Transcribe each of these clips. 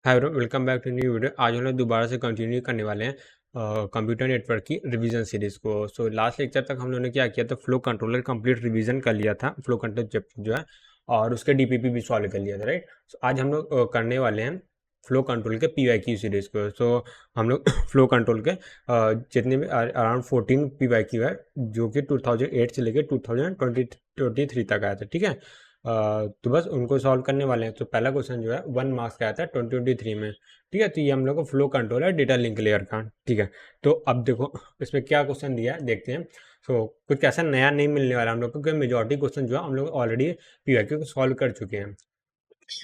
Hi bro, welcome back to new video. आज हम लोग दोबारा से कंटिन्यू करने वाले हैं कंप्यूटर नेटवर्क की रिवीजन सीरीज को। सो लास्ट लेक्चर तक हम लोगों ने क्या किया था, फ्लो कंट्रोलर कंप्लीट रिवीजन कर लिया था, फ्लो कंट्रोल चैप्टर जो है, और उसके डीपीपी भी सॉल्व कर लिया था, राइट। सो आज हम लोग करने वाले हैं फ्लो कंट्रोल के पीवाईक्यू सीरीज को। सो हम लोग फ्लो कंट्रोल के जितने भी अराउंड 14 पीवाईक्यू है, जो कि 2008 से लेकर 2023 तक आया था, ठीक है। तो बस उनको सॉल्व करने वाले हैं। तो पहला क्वेश्चन जो है 1 मार्क्स का आया था 2023 में, ठीक है। तो ये हम लोग को फ्लो कंट्रोल है डेटा लिंक लेयर का, ठीक है। तो अब देखो इसमें क्या क्वेश्चन दिया है, देखते हैं। सो कुछ ऐसा नया नहीं मिलने वाला हम लोग को, क्योंकि मेजोरिटी क्वेश्चन जो है हम लोग ऑलरेडी पीवाईक्यू को सॉल्व कर चुके हैं।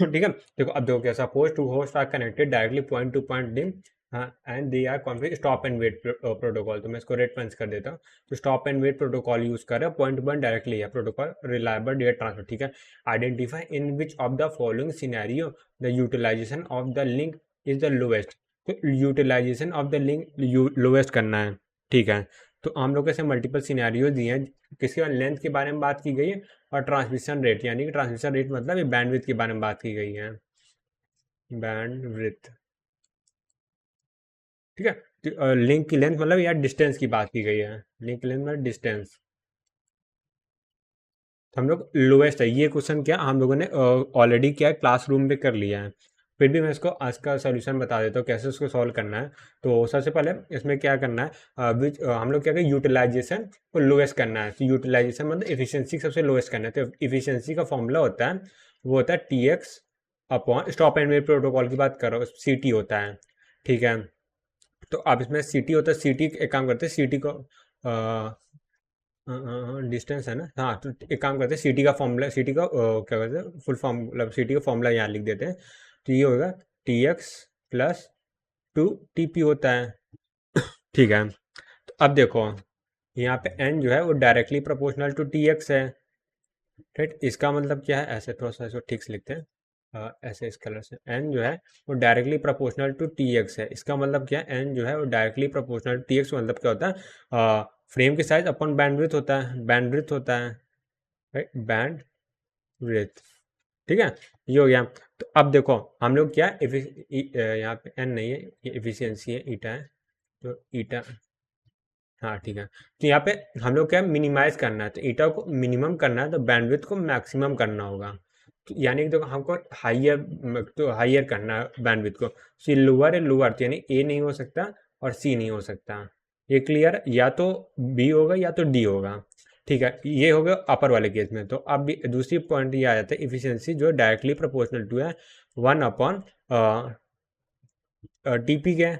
ठीक है। देखो अब देखो क्या, suppose two host are connected directly point to point link and they are config stop and wait protocol. तो मैं इसको रेड पंच कर देता हूँ। तो stop and wait protocol use कर रहे हैं, पॉइंट टू पॉइंट डायरेक्टली है प्रोटोकॉल, रिलायबल डेटा ट्रांसफर, ठीक है। Identify in which of the following scenario the utilization of the link is the lowest. तो utilization of the link lowest करना है, ठीक है। तो हम लोग ऐसे मल्टीपल सिनेरियो दिए हैं। किसके बाद लेंथ के बारे में बात की गई है, और ट्रांसमिशन रेट, यानी कि ट्रांसमिशन रेट मतलब ये बैंडविड्थ के बारे में बात की गई है, बैंडविड्थ, ठीक है। तो लिंक की लेंथ मतलब यार डिस्टेंस की बात की गई है, लिंक लेंथ मतलब डिस्टेंस। तो हम लोग लोएस्ट है, ये क्वेश्चन क्या हम लोगों ने ऑलरेडी क्या है क्लासरूम में कर लिया है। फिर भी मैं इसको आज का सोल्यूशन बता देता हूँ कैसे उसको सॉल्व करना है। तो सबसे पहले इसमें क्या करना है, हम लोग क्या करें, यूटिलाइजेशन को लोएस्ट करना है। तो यूटिलाइजेशन मतलब एफिशिएंसी सबसे लोएस्ट करना है। तो एफिशिएंसी का फॉर्मूला होता है, वो होता है T X upon stop and wait protocol की बात कर रहा हूँ, सी टी होता है, ठीक है। तो अब इसमें सी टी होता है, सी टी एक काम करते हैं, सी टी को डिस्टेंस है ना, हाँ। तो एक काम करते हैं, सी टी का फॉर्मूला, सी टी का क्या कहते हैं फुल फॉर्म, मतलब सी टी का फॉर्मूला यहाँ लिख देते हैं। तो ये होगा T X plus two T P होता है, ठीक है। तो अब देखो यहाँ पे एन जो है वो directly proportional to T X है, राइट। इसका मतलब क्या है, ऐसे थोड़ा सा इसको ठीक से लिखते हैं, ऐसे इस कलर से, एन जो है वो directly proportional to T X है। इसका मतलब क्या है, एन जो है वो directly proportional to T X, मतलब क्या होता है, फ्रेम की साइज अपॉन बैंडविड्थ होता है, बैंडविड्थ होता है, राइट, बैंड विड्थ, ठीक है। ये हो गया। तो अब देखो हम लोग क्या यहाँ पे एन नहीं है, ये एफिशिएंसी है, ईटा है। तो ईटा, हाँ ठीक है। तो यहाँ पे हम लोग क्या मिनिमाइज करना है, तो ईटा को मिनिमम करना है, तो बैंडविड्थ को मैक्सिमम करना होगा। तो यानी कि देखो हमको हाइयर, तो हाइयर करना है बैंडविड्थ को। सी लोअर है, लोअर, तो यानी ए नहीं हो सकता और सी नहीं हो सकता। ये क्लियर, या तो बी होगा या तो डी होगा, ठीक है। ये हो गया अपर वाले केस में। तो अब भी दूसरी पॉइंट ये आ जाता है, इफिशियंसी जो डायरेक्टली प्रोपोर्शनल टू है 1 अपॉन टीपी के।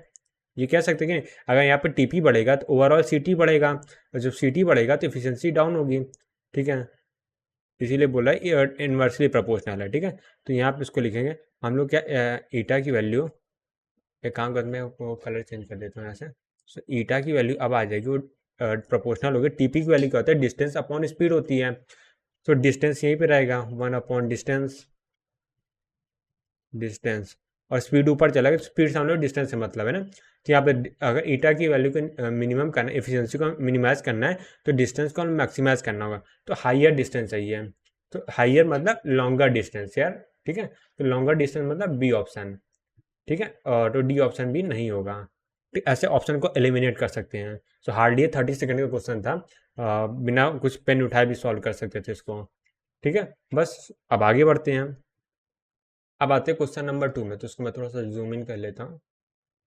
ये कह सकते हैं कि अगर यहाँ पे टीपी बढ़ेगा तो ओवरऑल सीटी बढ़ेगा, और जब सीटी बढ़ेगा तो एफिशिएंसी डाउन होगी, ठीक है। इसीलिए बोला है इन्वर्सली प्रोपोर्शनल है, ठीक है। तो यहाँ पे इसको लिखेंगे हम लोग क्या, ईटा की वैल्यू, एक काम करते हैं, मैं कलर चेंज कर देता हूँ यहाँ से। सो ईटा की वैल्यू अब आ जाएगी, वो प्रोपोर्शनल होगी। टीपी की वैल्यू क्या होता है, डिस्टेंस अपॉन स्पीड होती है। तो डिस्टेंस यहीं पे रहेगा, 1 अपॉन डिस्टेंस, डिस्टेंस, और स्पीड ऊपर चला गया, स्पीड से हम लोग डिस्टेंस से मतलब है ना। तो यहाँ पे अगर ईटा की वैल्यू को मिनिमम करना, एफिशिएंसी को मिनिमाइज करना है, तो डिस्टेंस को मैक्सिमाइज करना होगा। तो हाइयर डिस्टेंस चाहिए, तो हाइयर मतलब लॉन्गर डिस्टेंस यार, ठीक है। तो लॉन्गर डिस्टेंस मतलब बी ऑप्शन, ठीक है। और तो डी ऑप्शन भी नहीं होगा। तो ऐसे ऑप्शन को एलिमिनेट कर सकते हैं। सो हार्डली 30 सेकंड का क्वेश्चन था, बिना कुछ पेन उठाए भी सॉल्व कर सकते थे इसको, ठीक है। बस अब आगे बढ़ते हैं। अब आते हैं क्वेश्चन नंबर 2 में, तो उसको मैं थोड़ा सा जूम इन कर लेता हूँ।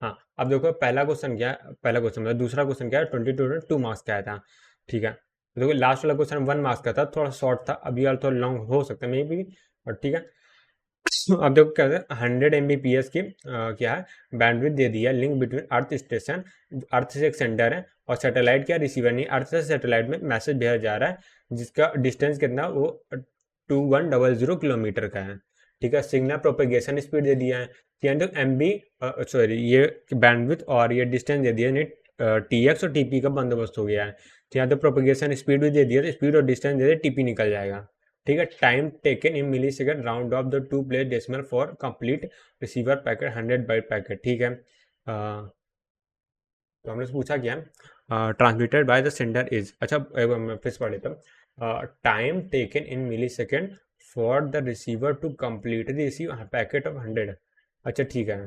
हाँ, अब देखो पहला क्वेश्चन क्या है, पहला क्वेश्चन मतलब दूसरा क्वेश्चन क्या है, 22 मार्क्स का आया था, ठीक है। देखो लास्ट वाला क्वेश्चन 1 मार्क्स का था, थोड़ा शॉर्ट था, अभी वाला थोड़ा लॉन्ग हो सकता है मे भी, और ठीक है। अब देखो क्या है, 100 Mbps की क्या है बैंडविड्थ दे दी है, लिंक बिटवीन अर्थ स्टेशन, अर्थ से एक सेंटर है, और सैटेलाइट क्या रिसीवर नहीं, अर्थ से सैटेलाइट में मैसेज भेजा जा रहा है, जिसका डिस्टेंस कितना, वो 2100 किलोमीटर का है, ठीक है। सिग्नल प्रोपेगेशन स्पीड दे दिया है 300 MB, सॉरी ये बैंडविड्थ और ये डिस्टेंस दे दिया, नहीं टी एक्स और टीपी का बंदोबस्त हो गया है। तो यहाँ तो प्रोपेगेशन स्पीड भी दे दिया, तो स्पीड और डिस्टेंस दे दिया, टीपी निकल जाएगा, ठीक है। Time taken in milli second round off the two place decimal for complete receiver packet 100 byte packet, ठीक है। तो हमने पूछा क्या, transmitted by the sender is, अच्छा मैं फिर पढ़ लेता हूँ, time taken in milli second for the receiver to complete receive packet of 100, अच्छा ठीक है,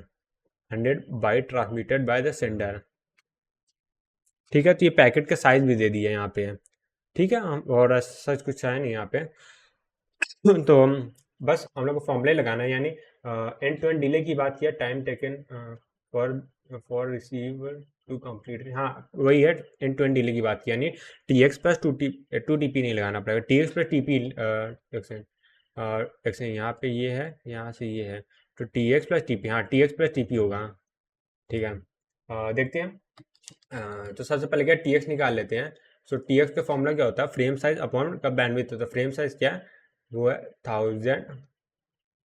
100 byte transmitted by the sender. ठीक है, तो ये पैकेट का साइज भी दे दिया यहाँ पे। ठीक है, और सच कुछ है नहीं यहाँ पे। तो बस हम लोग को फॉर्मूला लगाना है, यानी एंड टू एंड डिले की बात किया, time taken for for receiver to complete, हाँ वही है, एंड टू एंड डिले की बात की, यानी T X plus two T P नहीं लगाना पड़ेगा, T X plus T P action यहाँ पे ये है, यहाँ से ये है, तो T X plus T P, हाँ T X plus T P होगा। ठीक है, देखते हैं। तो सबसे पहले क्या टी एक्स निकाल लेते हैं। सो टी एक्स का फॉर्मूला क्या होता है, फ्रेम साइज अपॉन का बैंडविड्थ होता है। फ्रेम साइज क्या है, वो है 1000,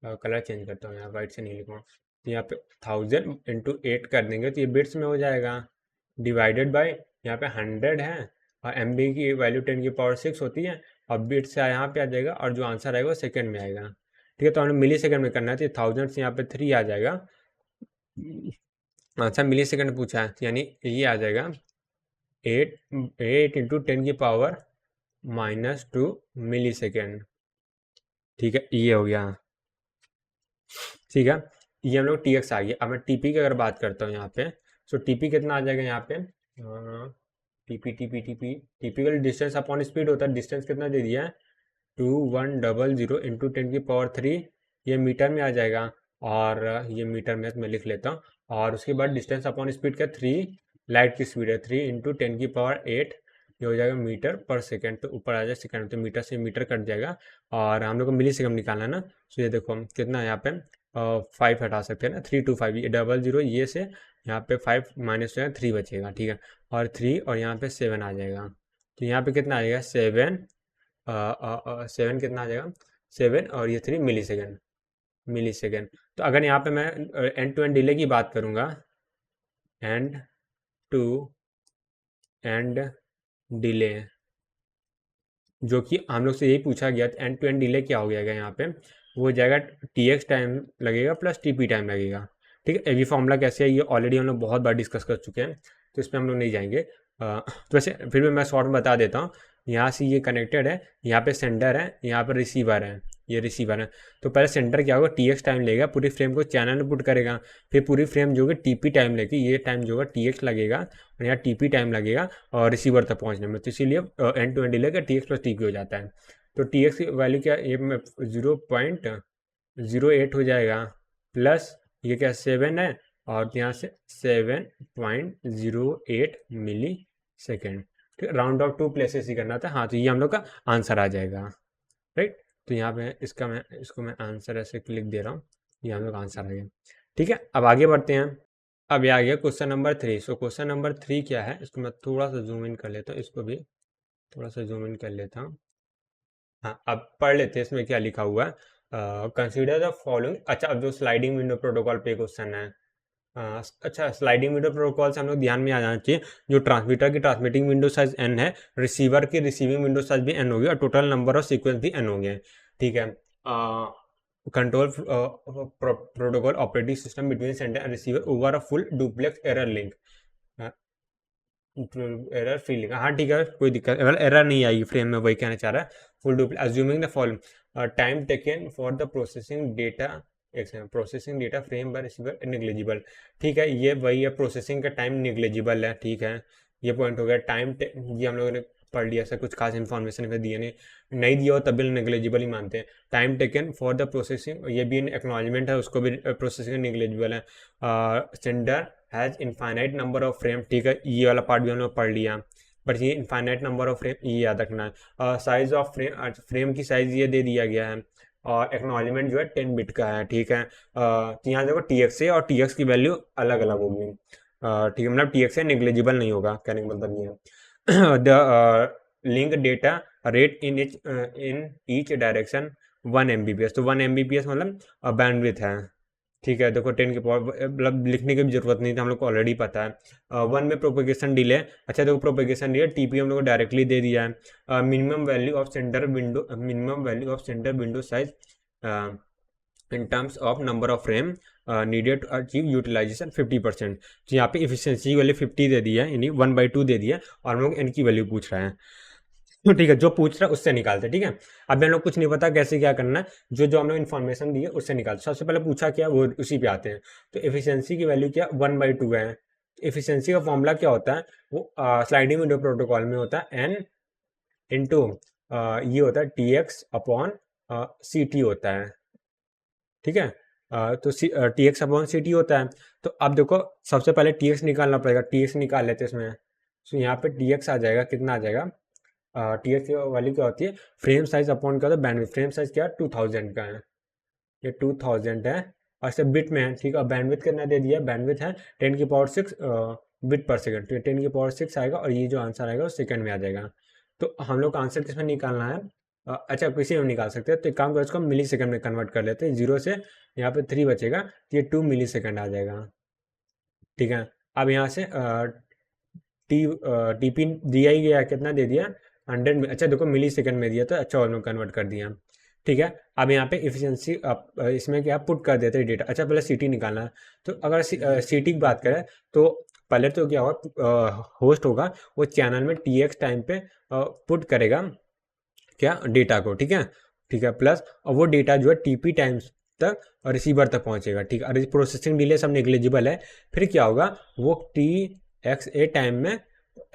कलर चेंज करता हूँ यहाँ, वाइट से नहीं लिखूँगा, तो यहाँ पे 1000 इंटू 8 कर देंगे तो ये बिट्स में हो जाएगा, डिवाइडेड बाय यहाँ पे 100 है, और एम बी की वैल्यू 10⁶ होती है, और बिट से यहाँ पे आ जाएगा, और जो आंसर आएगा वो सेकंड में आएगा। ठीक है, तो हमें मिली सेकंड में करना है, तो 1000 से यहाँ पे 3 आ जाएगा, आंसर मिली सेकंड पूछा है, यानी ये आ जाएगा 8 इंटू 10⁻⁻2 मिली सेकेंड। ठीक है, ये हो गया। ठीक है, ये हम लोग टी एक्स आ गया। अब मैं टीपी की अगर बात करता हूँ यहाँ पे, सो टीपी कितना आ जाएगा यहाँ पे, TP TP TP typical distance upon speed होता है, डिस्टेंस कितना दे दिया है 2100 इंटू 10⁻3, ये मीटर में आ जाएगा, और ये मीटर में मैं लिख लेता हूँ, और उसके बाद डिस्टेंस अपॉन स्पीड का 3, लाइट की स्पीड है 3 इंटू 10⁸, ये हो जाएगा मीटर पर सेकेंड, तो ऊपर आ जाएगा सेकेंड, तो मीटर से मीटर कट जाएगा, और हम लोग को मिली सेकेंड निकालना है ना, तो ये देखो कितना है यहाँ पे 5 हटा सकते हैं ना, 325, ये 00 ये से यहाँ पे 5 माइनस हो 3 बचेगा। ठीक है, और 3 और यहाँ पे 7 आ जाएगा, तो यहाँ पे कितना आ जाएगा 7, 7 कितना आ जाएगा 7, और ये 3 मिली सेकेंड। तो अगर यहाँ पे मैं एंड टू एंड डिले की बात करूँगा, एंड टू एंड डिले, जो कि हम लोग से यही पूछा गया, एंड टू एंड डिले क्या हो जाएगा यहाँ पे, वो हो जाएगा टी एक्स टाइम लगेगा प्लस टी पी टाइम लगेगा। ठीक है, ये फॉर्मूला कैसे है ये ऑलरेडी हम लोग बहुत बार डिस्कस कर चुके हैं, तो इसमें हम लोग नहीं जाएंगे। तो वैसे फिर भी मैं शॉर्ट में बता देता हूँ, यहाँ से ये कनेक्टेड है, यहाँ पे सेंडर है, यहाँ पर रिसीवर है, ये रिसीवर है। तो पहले सेंडर क्या होगा, टी एक्स टाइम लेगा, पूरी फ्रेम को चैनल में पुट करेगा, फिर पूरी फ्रेम जो होगी टी पी टाइम लेगी, ये टाइम जो होगा टी एक्स लगेगा, और यहाँ टी पी टाइम लगेगा और रिसीवर तक पहुँचने में, तो इसीलिए एंड टू एंड डिले का T X plus T P हो जाता है। तो टी एक्स की वैल्यू क्या, ये 0.08 हो जाएगा, प्लस ये क्या 7 है, और यहाँ से 7.08 मिली सेकेंड। ठीक है, राउंड ऑफ 2 प्लेसेस ही करना था। हाँ, तो ये हम लोग का आंसर आ जाएगा, राइट। तो यहाँ पे इसको मैं आंसर ऐसे क्लिक दे रहा हूँ, ये हम लोग आंसर आ गया। ठीक है, अब आगे बढ़ते हैं। अब ये आ गया question number 3। So question number 3 क्या है, इसको मैं थोड़ा सा जूम इन कर लेता हूँ, इसको भी थोड़ा सा जूम इन कर लेता हूँ। हाँ, अब पढ़ लेते हैं इसमें क्या लिखा हुआ है। कंसीडर द फॉलोइंग, अच्छा अब जो स्लाइडिंग विंडो प्रोटोकॉल पे क्वेश्चन है, अच्छा स्लाइडिंग विंडो प्रोटोकॉल से हम लोग ध्यान में आ जाना चाहिए, जो ट्रांसमीटर की ट्रांसमिटिंग विंडो साइज n है, रिसीवर की रिसीविंग विंडो साइज भी n होगी, और टोटल नंबर ऑफ सीक्वेंस भी n होंगे। ठीक है, control protocol operating system between sender and receiver over a full duplex error link, error free link, हाँ ठीक है, कोई दिक्कत एरर नहीं आएगी फ्रेम में, वही कहना चाह रहा है। Full duplex assuming the following, time taken for the processing data, processing data frame by receiver negligible. ठीक है, ये वही है, प्रोसेसिंग का टाइम निग्लेजिबल है। ठीक है, ये पॉइंट हो गया। टाइम ये हम लोगों ने पढ़ लिया, ऐसा कुछ खास इन्फॉर्मेशन दिए नहीं दिया हो तब भी नेग्लेजिबल ही मानते हैं। Time taken for the processing, ये भी एक्नॉलेजमेंट है, उसको भी प्रोसेसिंग निग्लेजिबल है। Sender has infinite number of frame, ठीक है, ये वाला पार्ट भी हम लोग पढ़ लिया, बट ये इनफाइनाइट नंबर ऑफ फ्रेम ये याद रखना है। साइज ऑफ फ्रेम की साइज ये दे दिया गया है, और एक्नॉलेजमेंट जो है 10 बिट का है। ठीक है, तो यहाँ देखो टी एक्स है, और टी एक्स की वैल्यू अलग अलग होगी। ठीक है, मतलब टी एक्स है निग्लेजिबल नहीं होगा, कहने का मतलब ये है। The link data rate in each direction 1 Mbps, तो 1 Mbps मतलब बैंडविड्थ है। ठीक है, देखो 10 की पावर, मतलब लिखने की भी जरूरत नहीं थी, हम लोग को ऑलरेडी पता है। 1 में प्रोपेगेशन डिले, अच्छा देखो प्रोपेगेशन डिले टीपी हम लोग को डायरेक्टली दे दिया है। Minimum value of sender window size in terms of number of frame needed to achieve utilization 50%, तो यहाँ पे इफिशियंसी की वैल्यू 50 दे दी है, यानी 1/2 दे दिया है, और हम लोग n की वैल्यू पूछ रहे हैं। तो ठीक है, जो पूछ रहा है उससे निकालते हैं, ठीक है। अभी हम लोग कुछ नहीं पता कैसे क्या करना है, जो जो हम लोग इन्फॉर्मेशन दी है उससे निकालते। सबसे पहले पूछा क्या, वो उसी पे आते हैं। तो एफिशिएंसी की वैल्यू क्या, 1/2 है। एफिशिएंसी का फॉर्मूला क्या होता है, वो स्लाइडिंग विंडो प्रोटोकॉल में होता है एन इंटू ये होता है T X upon C T होता है, ठीक है। तो T X upon C T होता है। तो अब देखो, सबसे पहले टी एक्स निकालना पड़ेगा, टी एक्स निकाल लेते हैं इसमें। तो यहाँ पे टी एक्स आ जाएगा, कितना आ जाएगा, टी एक्स वाली क्या होती है, फ्रेम साइज अपॉन क्या होता है, बैंडविड्थ। फ्रेम साइज क्या है, 2000 का है, ये 2000 है। और इसे बिट में है, ठीक है। बैंडविड्थ कितना दे दिया, बैंडविड्थ है 10⁶ बिट पर सेकंड। तो ये 10⁶ आएगा, और ये जो आंसर आएगा वो सेकंड में आ जाएगा। तो हम लोग का आंसर किसमें निकालना है, अच्छा किसी में निकाल सकते हैं। तो एक काम करो, इसको मिली सेकंड में कन्वर्ट कर लेते हैं। 0 से यहाँ पे 3 बचेगा, तो ये 2 मिली सेकंड आ जाएगा, ठीक है। अब यहाँ से टी टीपी दिया ही गया, कितना दे दिया, 100 में। अच्छा देखो, मिली सेकंड में दिया, तो अच्छा और में कन्वर्ट कर दिया, ठीक है। अब यहाँ पे इफिशियंसी इसमें क्या पुट कर देते हैं डेटा। अच्छा पहले सीटी निकालना है। तो अगर सीटी की बात करें, तो पहले तो क्या होगा, होस्ट होगा, वो चैनल में टी एक्स टाइम पे पुट करेगा क्या, डेटा को, ठीक है। ठीक है, प्लस और वो डेटा जो है टीपी टाइम्स तक रिसीवर तक पहुंचेगा, ठीक है। और प्रोसेसिंग डिले सब नेग्लिजिबल है। फिर क्या होगा, वो टी एक्स ए टाइम में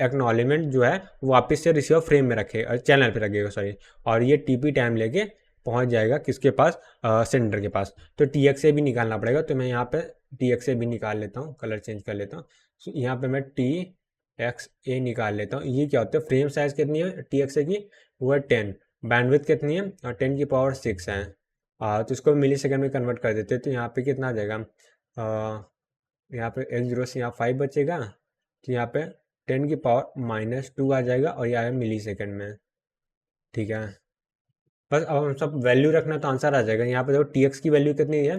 एक्नॉलेजमेंट जो है वापस से रिसीवर फ्रेम में रखेगा, चैनल पे रखेगा, सॉरी। और ये टीपी टाइम लेके पहुंच जाएगा किसके पास, सेंडर के पास। तो टी एक्स ए भी निकालना पड़ेगा। तो मैं यहाँ पे टी एक्स ए भी निकाल लेता हूँ, कलर चेंज कर लेता हूँ। तो यहाँ पे मैं टी एक्स ए निकाल लेता हूँ। ये क्या होता है, फ्रेम साइज कितनी है टी एक्स ए की, वो है 10। बैंडविड्थ कितनी है, 10⁶ है। तो इसको मिली सेकंड में कन्वर्ट कर देते हैं। तो यहाँ पे कितना आ जाएगा, यहाँ पे एक जीरो से यहाँ 5 बचेगा। तो यहाँ पे 10⁻⁻2 आ जाएगा, और ये आएगा मिली सेकंड में, ठीक है। बस अब हम सब वैल्यू रखना, तो आंसर आ जाएगा। यहाँ पे देखो टी एक्स की वैल्यू कितनी है,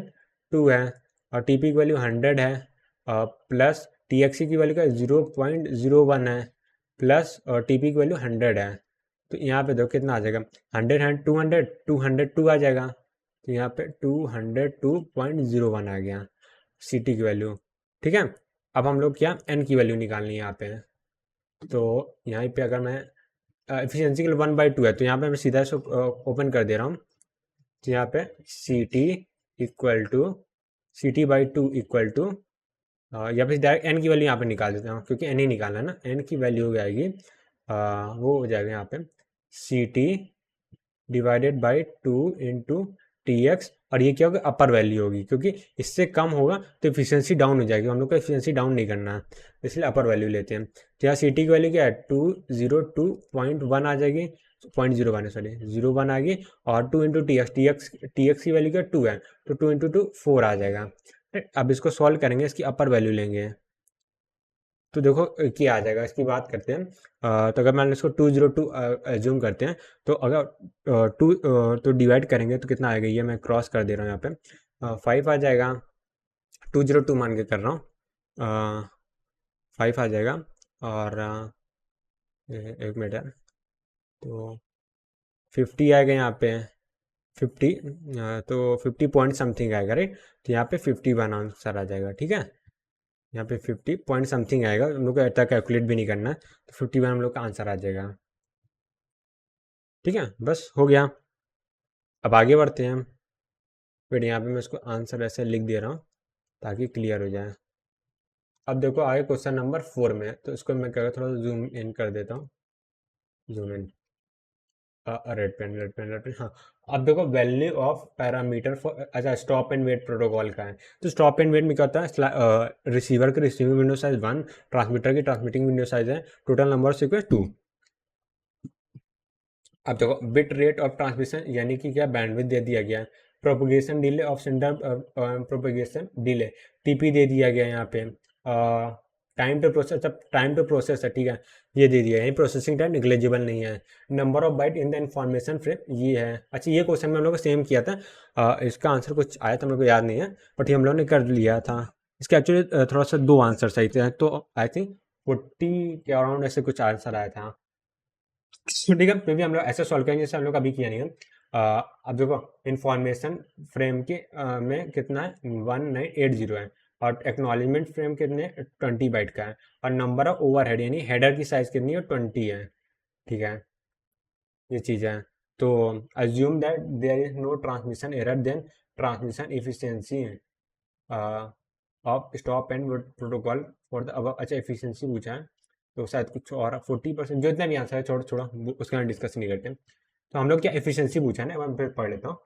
2 है। और टी पी की वैल्यू 100 है, प्लस टी एक्स की वैल्यू का 0.01 है, प्लस टी पी की वैल्यू 100 है। तो यहाँ पे देखो कितना आ जाएगा, 100 202 आ जाएगा। तो यहाँ पे 202.01 आ गया सी टी की वैल्यू, ठीक है। अब हम लोग क्या, एन की वैल्यू निकालनी है यहाँ पे। तो यहाँ पे अगर मैं एफिशिएंसी के लिए 1/2 है, तो यहाँ पे मैं सीधा इसको ओपन कर दे रहा हूँ। तो यहाँ पे C T equal to CT/2 equal to, या फिर डायरेक्ट एन की वैल्यू यहाँ पे निकाल देता हूँ, क्योंकि एन ही निकालना है ना। एन की वैल्यू हो जाएगी, वो हो जाएगा यहाँ पे CT divided by 2 into T x. और ये क्या होगा, अपर वैल्यू होगी, क्योंकि इससे कम होगा तो एफिशिएंसी डाउन हो जाएगी। हम लोग को एफिशिएंसी डाउन नहीं करना है, इसलिए अपर वैल्यू लेते हैं। तो यहाँ सी टी की वैल्यू क्या है, 202.1 आ जाएगी, 0.01 है, सॉरी 01 आ गई। और 2 इंटू टी एक्स की वैल्यू क्या 2 है, तो 2 इंटू 2 4 आ जाएगा। अब इसको सॉल्व करेंगे, इसकी अपर वैल्यू लेंगे। तो देखो क्या आ जाएगा, इसकी बात करते हैं। तो अगर मान लो इसको 202 एज्यूम करते हैं, तो अगर टू तो डिवाइड करेंगे तो कितना आएगा, ये मैं क्रॉस कर दे रहा हूँ यहाँ पे, 5 आ जाएगा। 202 मान के कर रहा हूँ, 5 आ जाएगा। और एक मिनट है, तो 50 आएगा यहाँ पे, 50, तो 50 पॉइंट समथिंग आएगा, राइट। तो यहाँ पे 51 आंसर आ जाएगा, ठीक है। यहाँ पे 50 पॉइंट समथिंग आएगा, हम लोग को इतना कैलकुलेट भी नहीं करना है। तो 51 हम लोग का आंसर आ जाएगा, ठीक है। बस हो गया, अब आगे बढ़ते हैं हम। फिर यहाँ पे मैं इसको आंसर ऐसे लिख दे रहा हूँ ताकि क्लियर हो जाए। अब देखो आगे क्वेश्चन नंबर 4 में है, तो इसको मैं क्या थोड़ा जूम इन कर देता हूँ, जूम इन, रेड पेन, हाँ। अब देखो वैल्यू ऑफ पैरामीटर फॉर, अच्छा स्टॉप एंड वेट प्रोटोकॉल का है। तो स्टॉप एंड वेट में क्या होता है, रिसीवर की रिसीविंग विंडो साइज 1, ट्रांसमीटर की ट्रांसमिटिंग विंडो साइज है, टोटल नंबर ऑफ सीक्वेंस 2। अब देखो बिट रेट ऑफ ट्रांसमिशन यानी कि क्या, बैंडविड्थ दे दिया गया है। Propagation delay of center, propagation delay TP दे दिया गया है यहाँ पे। टाइम टू प्रोसेस, अब टाइम टू प्रोसेस है, ठीक है, ये दे दिया है। प्रोसेसिंग टाइम निग्लेजिबल नहीं है। Number of bite in the information frame ये है। अच्छा ये क्वेश्चन में हम लोग को सेम किया था, इसका आंसर कुछ आया था, मेरे को याद नहीं है, बट ये हम लोग ने कर लिया था। इसके एक्चुअली थोड़ा सा 2 आंसर सही थे, तो आई थिंक 40 के अराउंड ऐसे कुछ आंसर आया था। ठीक है, फिर भी हम लोग ऐसे सॉल्व करेंगे जैसे हम लोग अभी किया नहीं है। अब देखो इन्फॉर्मेशन फ्रेम के में कितना है, 1980 है। और एक्नॉलेजमेंट फ्रेम कितने, 20 बाइट का है। और नंबर ऑफ ओवरहेड यानी हेडर की साइज कितनी है, 20 है, ठीक है। ये चीज़ें हैं। तो assume that there is no transmission error, then transmission efficiency of stop and protocol for the अब, अच्छा एफिशिएंसी पूछा है, तो शायद कुछ और 40% जो इतना भी आंसर है, छोड़ छोड़ा उसके बाद डिस्कस नहीं करते। तो हम लोग क्या एफिशिएंसी पूछा है ना, मैं फिर पढ़ लेता हूँ।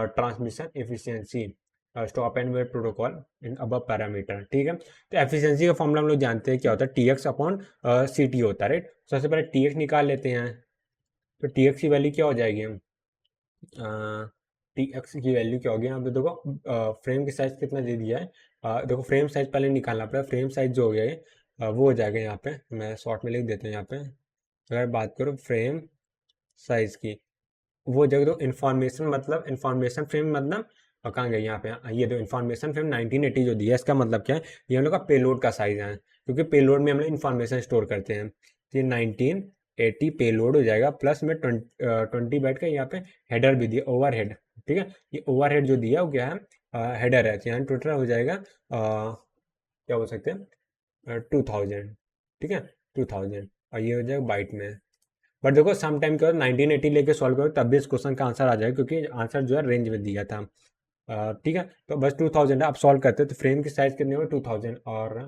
Transmission efficiency stop and wait protocol in अब पैरामीटर, ठीक है। तो एफिशिएंसी का फॉर्मूला हम लोग जानते हैं क्या होता है, T X upon C T होता है, राइट। सबसे पहले टी एक्स निकाल लेते हैं। तो टी एक्स की वैल्यू क्या हो जाएगी, टी एक्स की वैल्यू क्या होगी, यहाँ पे देखो फ्रेम की साइज कितना दे दिया है। देखो फ्रेम साइज पहले निकालना पड़ेगा, फ्रेम साइज जो हो गया है वो हो जाएगा यहाँ पे, मैं शॉर्ट में लिख देता हूँ यहाँ पे। अगर बात करो फ्रेम साइज की, वो जगह तो इन्फॉर्मेशन मतलब इन्फॉर्मेशन फ्रेम मतलब कहाँ गई यहाँ पे, ये तो इन्फॉर्मेशन फ्रेम 1980 जो दिया है, इसका मतलब क्या है, ये हम लोग का पेलोड का साइज है, क्योंकि पेलोड में हम लोग इन्फॉर्मेशन स्टोर करते हैं। तो ये 1980 पेलोड हो जाएगा, प्लस में 20 बाइट का यहाँ पे हेडर भी दिया, ओवर हेड, ठीक है। ये ओवर हेड जो दिया वो क्या है, हेडर है। तो यहाँ टोटल हो जाएगा क्या बोल सकते हैं, 2000, ठीक है, 2000, और ये हो जाएगा बाइट में। बट देखो सम टाइम क्या होता है, 1980 लेके सॉल्व करो तब भी इस क्वेश्चन का आंसर आ जाएगा, क्योंकि आंसर जो है रेंज में दिया था। ठीक है, तो बस 2000 है, आप सॉल्व करते हैं तो फ्रेम की साइज कितनी होगी 2000, और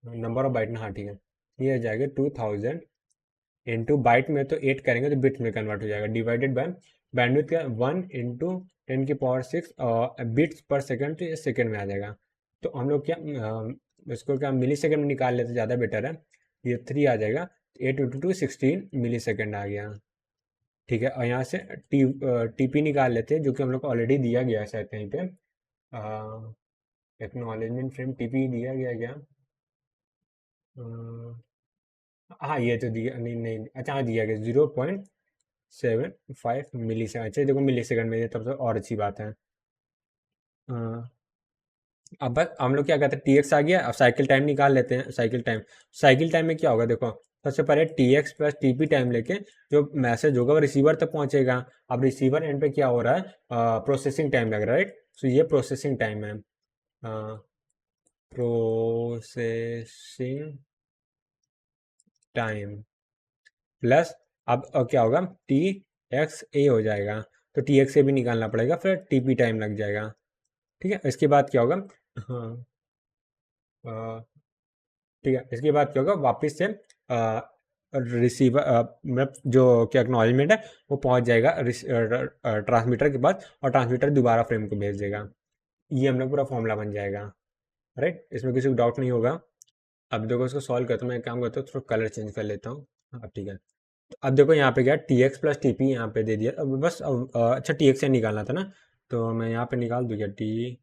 नंबर ऑफ बाइट ना, हाँ ठीक है, ये आ जाएगा 2000 इंटू बाइट में तो 8 करेंगे तो बिट्स में कन्वर्ट हो जाएगा, डिवाइडेड बाय बैंडविड्थ का 1 इंटू 10 की पावर 6 बिट्स पर सेकंड, तो ये सेकंड में आ जाएगा। तो हम लोग क्या इसको क्या मिली सेकंड में निकाल लेते, ज़्यादा बेटर है। ये 3 आ जाएगा, 8 इंटू 2 16 मिली सेकेंड आ गया, ठीक है। और यहाँ से टीपी निकाल लेते हैं, जो कि हम लोग को ऑलरेडी दिया गया है शायद कहीं पे, एक्नॉलेजमेंट फ्रेम टीपी दिया गया क्या, हाँ ये तो दिया नहीं नहीं, अच्छा हाँ दिया गया 0.75 मिली सेकंड, अच्छा देखो मिली सेकंड में, ये तब तो और अच्छी बात है। अ, अब बस हम लोग क्या कहते हैं, टी एक्स आ गया, अब साइकिल टाइम निकाल लेते हैं। साइकिल टाइम में क्या होगा, देखो सबसे पहले T X plus T P time लेके जो मैसेज होगा वो रिसीवर तक पहुंचेगा। अब रिसीवर एंड पे क्या हो रहा है, प्रोसेसिंग टाइम लग रहा है, राइट। सो ये प्रोसेसिंग टाइम है, प्रोसेसिंग टाइम प्लस, अब क्या होगा, टी एक्स ए हो जाएगा, तो टी एक्स ए भी निकालना पड़ेगा, फिर टी पी टाइम लग जाएगा, ठीक है। इसके बाद क्या होगा, हाँ ठीक है, इसके बाद क्या होगा, वापस से रिसीवर मतलब जो क्या एक्नॉलेजमेंट है वो पहुंच जाएगा ट्रांसमीटर के पास, और ट्रांसमीटर दोबारा फ्रेम को भेज देगा। ये हम लोग पूरा फॉर्मूला बन जाएगा, राइट। इसमें किसी को डाउट नहीं होगा। अब देखो इसको सॉल्व करता हूँ, मैं एक काम करता हूँ, थोड़ा कलर चेंज कर लेता हूँ। हाँ ठीक है, तो अब देखो यहाँ पे क्या T X plus T P यहाँ पे दे दिया, अब बस अच्छा टी एक्स से निकालना था ना, तो मैं यहाँ पे निकाल दूँ क्या, टी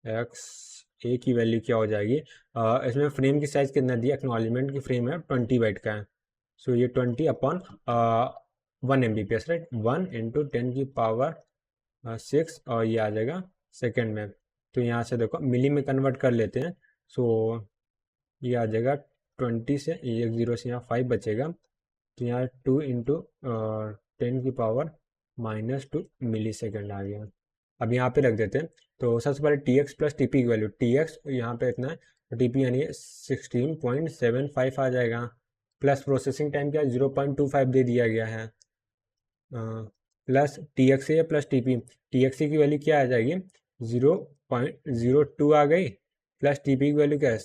एक्स ए की वैल्यू क्या हो जाएगी, इसमें फ्रेम की साइज़ कितना दिया, एक्नॉलेजमेंट की फ्रेम है 20 बाइट का है, सो ये 20 अपॉन 1 MBPS, राइट, 1 इंटू 10 की पावर 6, और ये आ जाएगा सेकेंड में। तो यहाँ से देखो मिली में कन्वर्ट कर लेते हैं, सो ये आ जाएगा 20 से, ये 0 से यहाँ 5 बचेगा, तो यहाँ 2 इंटू 10 की पावर-2 मिली सेकेंड आ गया। अब यहाँ पे रख देते हैं, तो सबसे पहले T X plus T P की वैल्यू, टी एक्स यहाँ पे इतना है, तो टी पी यानी 16.75 आ जाएगा, प्लस प्रोसेसिंग टाइम क्या 0.25 दे दिया गया है, प्लस टी एक्स ए प्लस टी एक्स ए की वैल्यू क्या आ जाएगी, 0.02 आ गई, प्लस टी पी की वैल्यू क्या है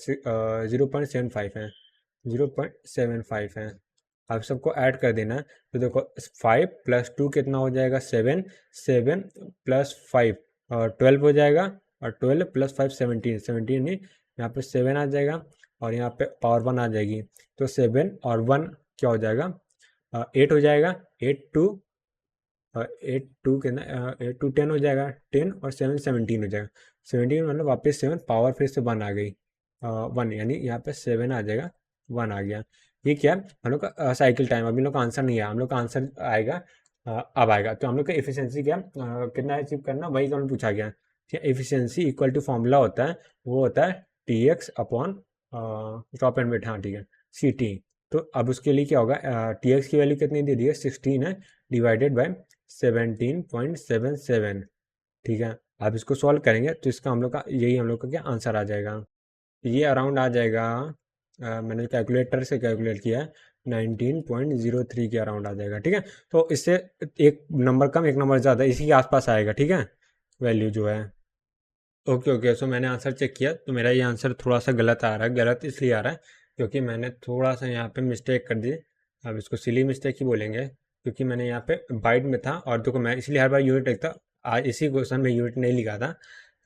0.75 है, 0.75 है। अब सबको ऐड कर देना है, तो देखो 5 + 2 कितना हो जाएगा 7, 7 + 5 और 12 हो जाएगा, और 12 + 5 17, 17 नहीं, यहाँ पे 7 आ जाएगा, और यहाँ पे पावर 1 आ जाएगी, तो 7 और 1 क्या हो जाएगा, 8 हो जाएगा, 8 टू कितना 8 टू 10 हो जाएगा, 10 और 7 17 हो जाएगा, 17 मतलब वापस 7 पावर फिर से 1 आ गई, 1 यानी यहाँ पे 7 आ जाएगा, 1 आ गया। ये क्या है हम लोग का साइकिल टाइम, अभी हम लोग का आंसर नहीं आया, हम लोग का आंसर आएगा अब आएगा। तो हम लोग का एफिशिएंसी क्या कितना अचीव करना, वही तो हमें पूछा गया। ठीक है, एफिशिएंसी इक्वल टू फॉर्मूला होता है, वो होता है T X upon top and wait, हाँ ठीक है, सी टी। तो अब उसके लिए क्या होगा, टी एक्स की वैल्यू कितनी दे दी है 16 है, डिवाइडेड बाय 17.77, ठीक है। अब इसको सॉल्व करेंगे तो इसका हम लोग का यही हम लोग का क्या आंसर आ जाएगा, ये अराउंड आ जाएगा, मैंने कैलकुलेटर से कैलकुलेट किया है 19.03 के अराउंड आ जाएगा। ठीक है, तो इससे एक नंबर कम एक नंबर ज़्यादा इसी के आसपास आएगा। ठीक है, वैल्यू जो है। ओके ओके, सो मैंने आंसर चेक किया तो मेरा ये आंसर थोड़ा सा गलत आ रहा है। गलत इसलिए आ रहा है क्योंकि मैंने थोड़ा सा यहाँ पे मिस्टेक कर दी। अब इसको सिली मिस्टेक ही बोलेंगे क्योंकि मैंने यहाँ पे बाइट में था और देखो मैं इसलिए हर बार यूनिट लिखता। आज इसी क्वेश्चन में यूनिट नहीं लिखा था,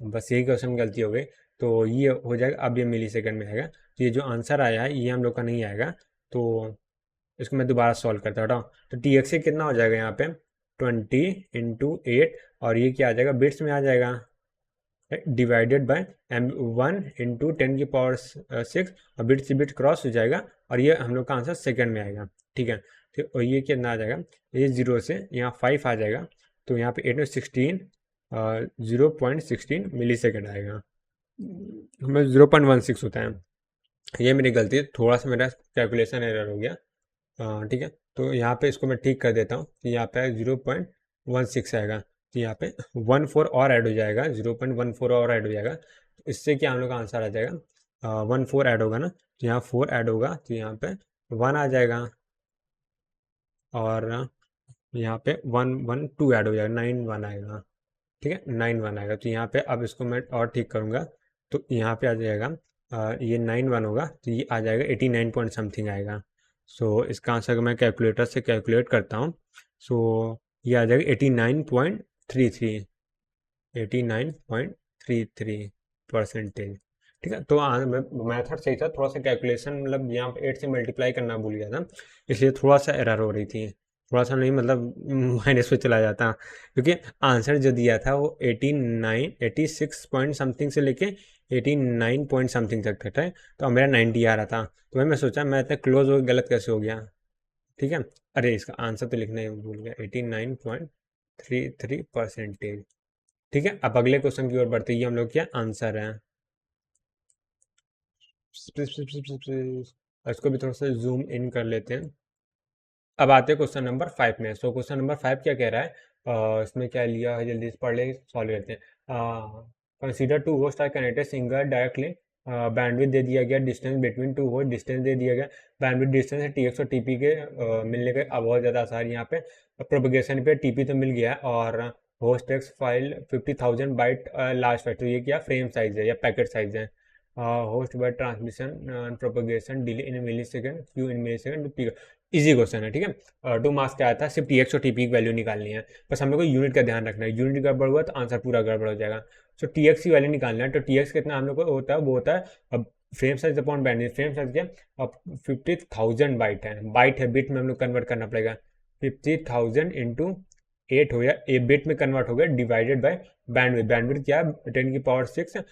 बस यही क्वेश्चन में गलती हो गई। तो ये हो जाएगा, अब ये मिली सेकेंड में आएगा। तो ये जो आंसर आया है ये हम लोग का नहीं आएगा। तो इसको मैं दोबारा सॉल्व करता हूँ। तो टी एक्स कितना हो जाएगा यहाँ पे 20 × 8 और ये क्या आ जाएगा बिट्स में आ जाएगा डिवाइडेड बाय M1 × 10⁶ और बिट से बिट क्रॉस हो जाएगा और ये हम लोग का आंसर सेकंड में आएगा। ठीक है, तो और ये कितना आ जाएगा, ये 0 से यहाँ 5 आ जाएगा तो यहाँ पे 8 में 16 0.16 मिली सेकेंड आएगा, हमें 0.16 होता है। ये मेरी गलती है, थोड़ा सा मेरा कैलकुलेशन एरर हो गया। ठीक है, तो यहाँ पे इसको मैं ठीक कर देता हूँ कि यहाँ पे 0.16 आएगा तो यहाँ पे 14 और ऐड हो जाएगा, 0.14 और ऐड हो जाएगा। तो इससे क्या हम लोग का आंसर आ जाएगा 14 ऐड होगा ना, तो यहाँ 4 ऐड होगा तो यहाँ पे 1 आ जाएगा और यहाँ पे 1 1 2 ऐड हो जाएगा 9 1 आएगा। ठीक है, 9 1 आएगा तो यहाँ पे अब इसको मैं और ठीक करूँगा तो यहाँ पे आ जाएगा ये 9 1 होगा तो ये आ जाएगा 89 पॉइंट समथिंग आएगा। सो इसका आंसर अगर मैं कैलकुलेटर से कैलकुलेट करता हूँ सो ये आ जाएगा 89.33 89.33%। ठीक है, तो मैथड सही था, थोड़ा सा कैलकुलेशन मतलब यहाँ पे 8 से मल्टीप्लाई करना भूल गया था इसलिए थोड़ा सा एरर हो रही थी। थोड़ा सा नहीं मतलब माइनस पे चला जाता क्योंकि आंसर जो दिया था वो 86 पॉइंट समथिंग से लेके 89 पॉइंट समथिंग तक था। तो अब मेरा 90 आ रहा था तो मैं सोचा मैं इतना क्लोज हो गलत कैसे हो गया। ठीक है, अरे इसका आंसर तो लिखना ही भूल गया 89.33%। ठीक है, अब अगले क्वेश्चन की ओर बढ़ते ही हम लोग क्या आंसर है। इसको भी थोड़ा सा जूम इन कर लेते हैं। अब आते हैं क्वेश्चन नंबर 5 में। सो क्वेश्चन नंबर 5 क्या कह रहा है, इसमें क्या लिया है जल्दी से पढ़ ले सॉल्व करते हैं। Consider two host are connected single directly, bandwidth दे दिया गया, distance between two host distance दे दिया गया, बैंडविड्थ डिस्टेंस है टीएक्स और टीपी के मिलने के अब बहुत ज़्यादा आसार यहाँ पे प्रोपगेशन पे टीपी तो मिल गया और host text file 50,000 byte large file, तो ये क्या फ्रेम साइज है या पैकेट साइज है। Host by transmission propagation delay in milli second Q in milli second. Easy question है। ठीक है, 2 मार्क्स का आया था, सिर्फ टीएक्स और टीपी की वैल्यू निकालनी है, बस हम लोग को यूनिट का ध्यान रखना है, यूनिट गड़बड़ हुआ तो आंसर पूरा गड़बड़ हो जाएगा। सो टीएक्स की वैल्यू निकालना है तो टीएक्स कितना हम लोग को होता है, वो होता है अब frame size upon bandwidth. Frame size क्या अब 50,000 बाइट है, बाइट है बिट में हम लोग कन्वर्ट करना पड़ेगा। 50,000 इंटू 8 हो गया, ए बिट में कन्वर्ट हो गया डिवाइडेड बाय बैंडविड्थ। बैंडविड्थ क्या है 10⁶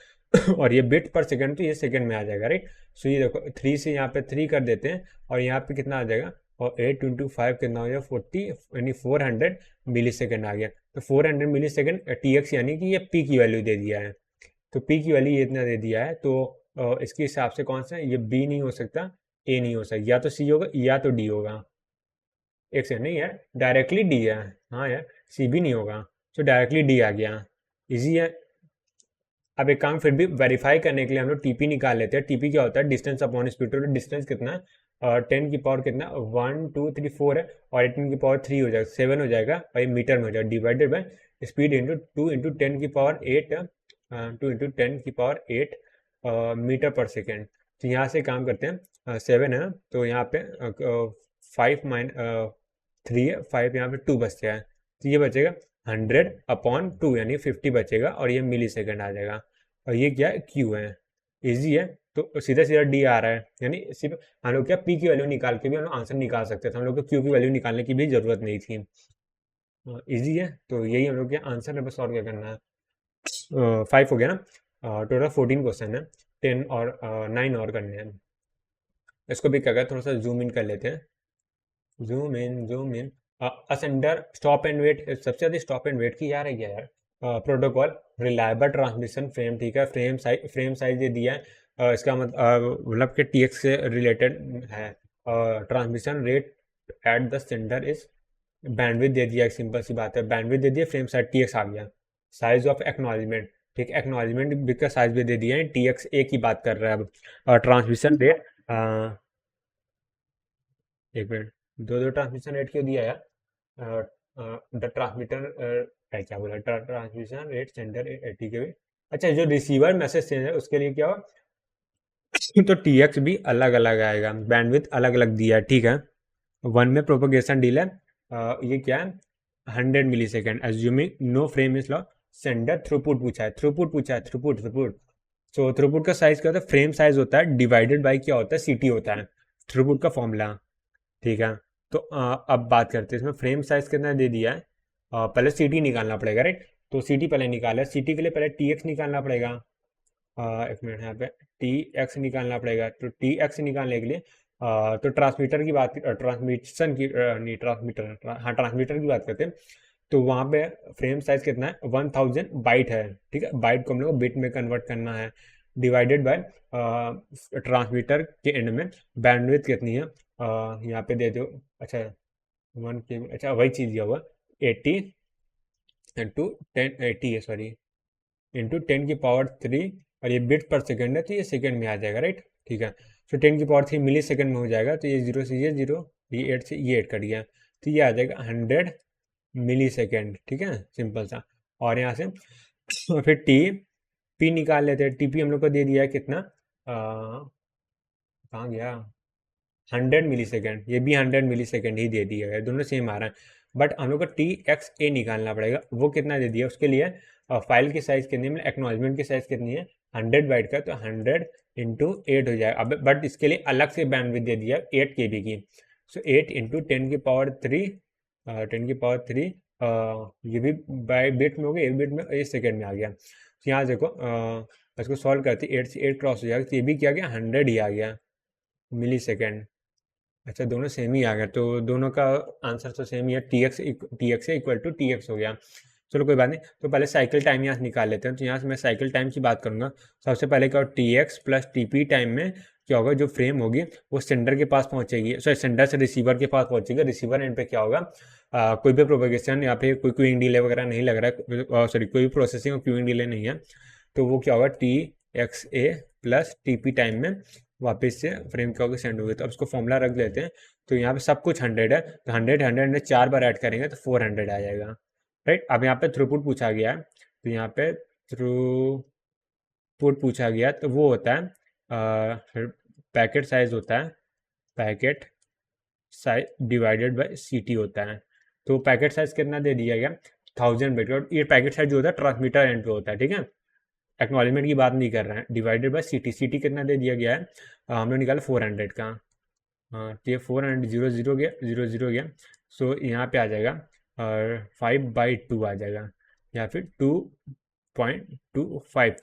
और ये बिट पर सेकंड तो ये सेकंड में आ जाएगा राइट। सो ये देखो 3 से यहाँ पे 3 कर देते हैं और यहाँ पे कितना आ जाएगा और 8 × 5 कितना हो जाएगा 40 यानी 400 मिली सेकेंड आ गया। तो 400 मिली सेकेंड टीएक्स यानी कि ये पी की वैल्यू दे दिया है, तो पी की वैल्यू ये इतना दे दिया है तो इसके हिसाब से कौन सा है, ये बी नहीं हो सकता, ए नहीं हो सकता, या तो सी होगा या तो डी होगा। एक सेकंड नहीं यार, डायरेक्टली डी है, हाँ यार सी भी नहीं होगा, तो डायरेक्टली डी आ गया, इजी है। अब एक काम फिर भी वेरीफाई करने के लिए हम लोग टीपी निकाल लेते हैं। टीपी क्या होता है डिस्टेंस अपॉन स्पीड, तो डिस्टेंस कितना है 10 की पावर कितना 1 2 3 4 है और 18 की पावर 3 हो जाएगा 7 हो जाएगा और ये मीटर में हो जाएगा डिवाइडेड बाय स्पीड इंटू 2 × 10 की पावर 8 2 × 10 की पावर 8 मीटर पर सेकेंड। तो यहाँ से काम करते हैं 7 है ना तो यहाँ पे 5 3 है 5 यहाँ पे 2 बचता है तो ये बचेगा 100/2 यानी 50 बचेगा और ये मिली सेकेंड आ जाएगा और ये क्या है क्यू है, इजी है। तो सीधा सीधा डी आ रहा है यानी सिर्फ हम लोग क्या पी की वैल्यू निकाल के भी हम लोग आंसर निकाल सकते थे, हम लोग को क्यू की वैल्यू निकालने की भी जरूरत नहीं थी। इजी है, तो यही हम लोग के आंसर है, बस और क्या करना है। 5 हो गया ना, टोटल 14 क्वेश्चन है, 10 और 9 और करने हैं। इसको भी क्या कर थोड़ा सा जूम इन कर लेते हैं, zoom in a sender stop and wait, सबसे ज़्यादा स्टॉप एंड वेट की यार है क्या यार प्रोटोकॉल रिलायबल ट्रांसमिशन फ्रेम। ठीक है, फ्रेम साइज ये दिया है इसका मतलब कि टीएक्स से रिलेटेड है। Transmission rate at the sender is bandwidth दे दिया, एक सिंपल सी बात है बैंडविड्थ दे दिया, फ्रेम साइज टीएक्स आ गया। साइज ऑफ एक्नॉलेजमेंट, ठीक है एक्नॉलेजमेंट बिट का साइज भी दे दिया है, टीएक्स ए की बात कर रहा है अब। ट्रांसमिशन रेट एक मिनट, दो ट्रांसमिशन रेट क्यों दिया यार? द ट्रांसमीटर क्या बोला, ट्रांसमिशन रेट सेंडर 80 के। अच्छा, जो रिसीवर मैसेज सेंड है उसके लिए क्या हो तो टीएक्स भी अलग अलग आएगा, बैंडविथ अलग अलग दिया है, ठीक है। वन में प्रोपोगेशन डिले ये क्या है, 100 millisecond, assuming no frame is लॉ। सेंडर थ्रूपुट पूछा है, थ्रूपुट। सो थ्रूपुट का साइज क्या होता है, फ्रेम साइज होता है डिवाइडेड बाई क्या होता है, सीटी होता है, थ्रूपुट का फॉर्मूला, ठीक है। तो अब बात करते हैं इसमें फ्रेम साइज कितना दे दिया है। पहले सीटी निकालना पड़ेगा, राइट। तो सीटी पहले निकाला, सीटी के लिए पहले टीएक्स निकालना पड़ेगा। एक मिनट, यहाँ पे टी एक्स निकालना पड़ेगा। तो टी एक्स निकालने के लिए तो ट्रांसमीटर की बात, ट्रांसमिशन की नहीं, ट्रांसमीटर, हाँ ट्रांसमीटर की बात करते हैं। तो वहाँ पे फ्रेम साइज कितना है, 1000 बाइट है, ठीक है। बाइट को हम लोग बिट में कन्वर्ट करना है, डिवाइडेड बाय ट्रांसमीटर के एंड में बैंडविड्थ कितनी है, यहाँ पे दे दो। अच्छा, 1 के, अच्छा वही चीज़ दिया हुआ, 80 इंटू 10, 80 है सॉरी, इंटू 10 की पावर 3, और ये बिट पर सेकेंड है तो ये सेकेंड में आ जाएगा, राइट, ठीक है। तो 10 की पावर 3 मिली सेकेंड में हो जाएगा, तो ये 0 से ये 0, ये 8 से ये 8 कट गया, तो ये आ जाएगा 100 मिली सेकेंड, ठीक है, सिंपल सा। और यहाँ से फिर टी पी निकाल लेते हैं। टीपी हम लोग को दे दिया है कितना, कहाँ गया, 100 मिली सेकेंड, ये भी 100 मिली सेकेंड ही दे दिया है, दोनों सेम आ रहा है। बट हम लोग को टी एक्स ए निकालना पड़ेगा, वो कितना दे दिया उसके लिए, फाइल की साइज कितनी है, एक्नॉलेजमेंट की साइज कितनी है, 100 बाइट का, तो 100 × 8 हो जाएगा। अब बट इसके लिए अलग से बैंडविड्थ दे दिया 8 KB की। सो 8 इंटू 10 की पावर 3, 10 की पावर 3, ये भी बाई बिट में हो गया, एक बिट में, एक सेकेंड में आ गया। तो यहाँ देखो, इसको सॉल्व करते 8 से 8 क्रॉस हो जाएगा, तो ये भी क्या गया, 100 ही आ गया मिली सेकेंड। अच्छा, दोनों सेम ही आ गया, तो दोनों का आंसर तो सेम ही है, T X equal to T X हो गया। चलो कोई बात नहीं, तो पहले साइकिल टाइम यहाँ से निकाल लेते हैं। तो यहाँ से मैं साइकिल टाइम की बात करूँगा। सबसे पहले क्या होगा, T X plus T P time में क्या होगा, जो फ्रेम होगी वो सेंडर के पास पहुँचेगी, सॉरी सेंडर से रिसीवर के पास पहुँचेगी। रिसीवर एंड पे क्या होगा, कोई भी प्रोपेगेशन या फिर कोई क्यूइंग डिले वगैरह नहीं लग रहा है, सॉरी कोई भी प्रोसेसिंग और क्यूइंग डिले नहीं है, तो वो क्या होगा, टी एक्स ए प्लस टी पी टाइम में वापस से फ्रेम क्या होगा, सेंड होगी। तो अब इसको फॉर्मूला रख लेते हैं। तो यहाँ पे सब कुछ 100 है, तो 100 में 4 बार ऐड करेंगे तो 400 आ जाएगा, राइट। अब यहाँ पे थ्रूपुट पूछा गया है, तो यहाँ पे थ्रूपुट पूछा गया, तो वो होता है पैकेट साइज होता है, पैकेट साइज डिवाइडेड बाय सीटी होता है। तो पैकेट साइज कितना दे दिया गया, 1000 बाइट, और ये पैकेट साइज जो होता है ट्रांसमीटर एंड पे होता है, ठीक है। एक्नॉलेजमेंट की बात नहीं कर रहे हैं, डिवाइडेड बाय सीटी। सीटी कितना दे दिया गया है, हमने निकाला 400 का। हाँ, तो ये 400, 0 0 गया, 0 0 गया। सो यहाँ पे आ जाएगा और 5/2 आ जाएगा, या फिर 2.25।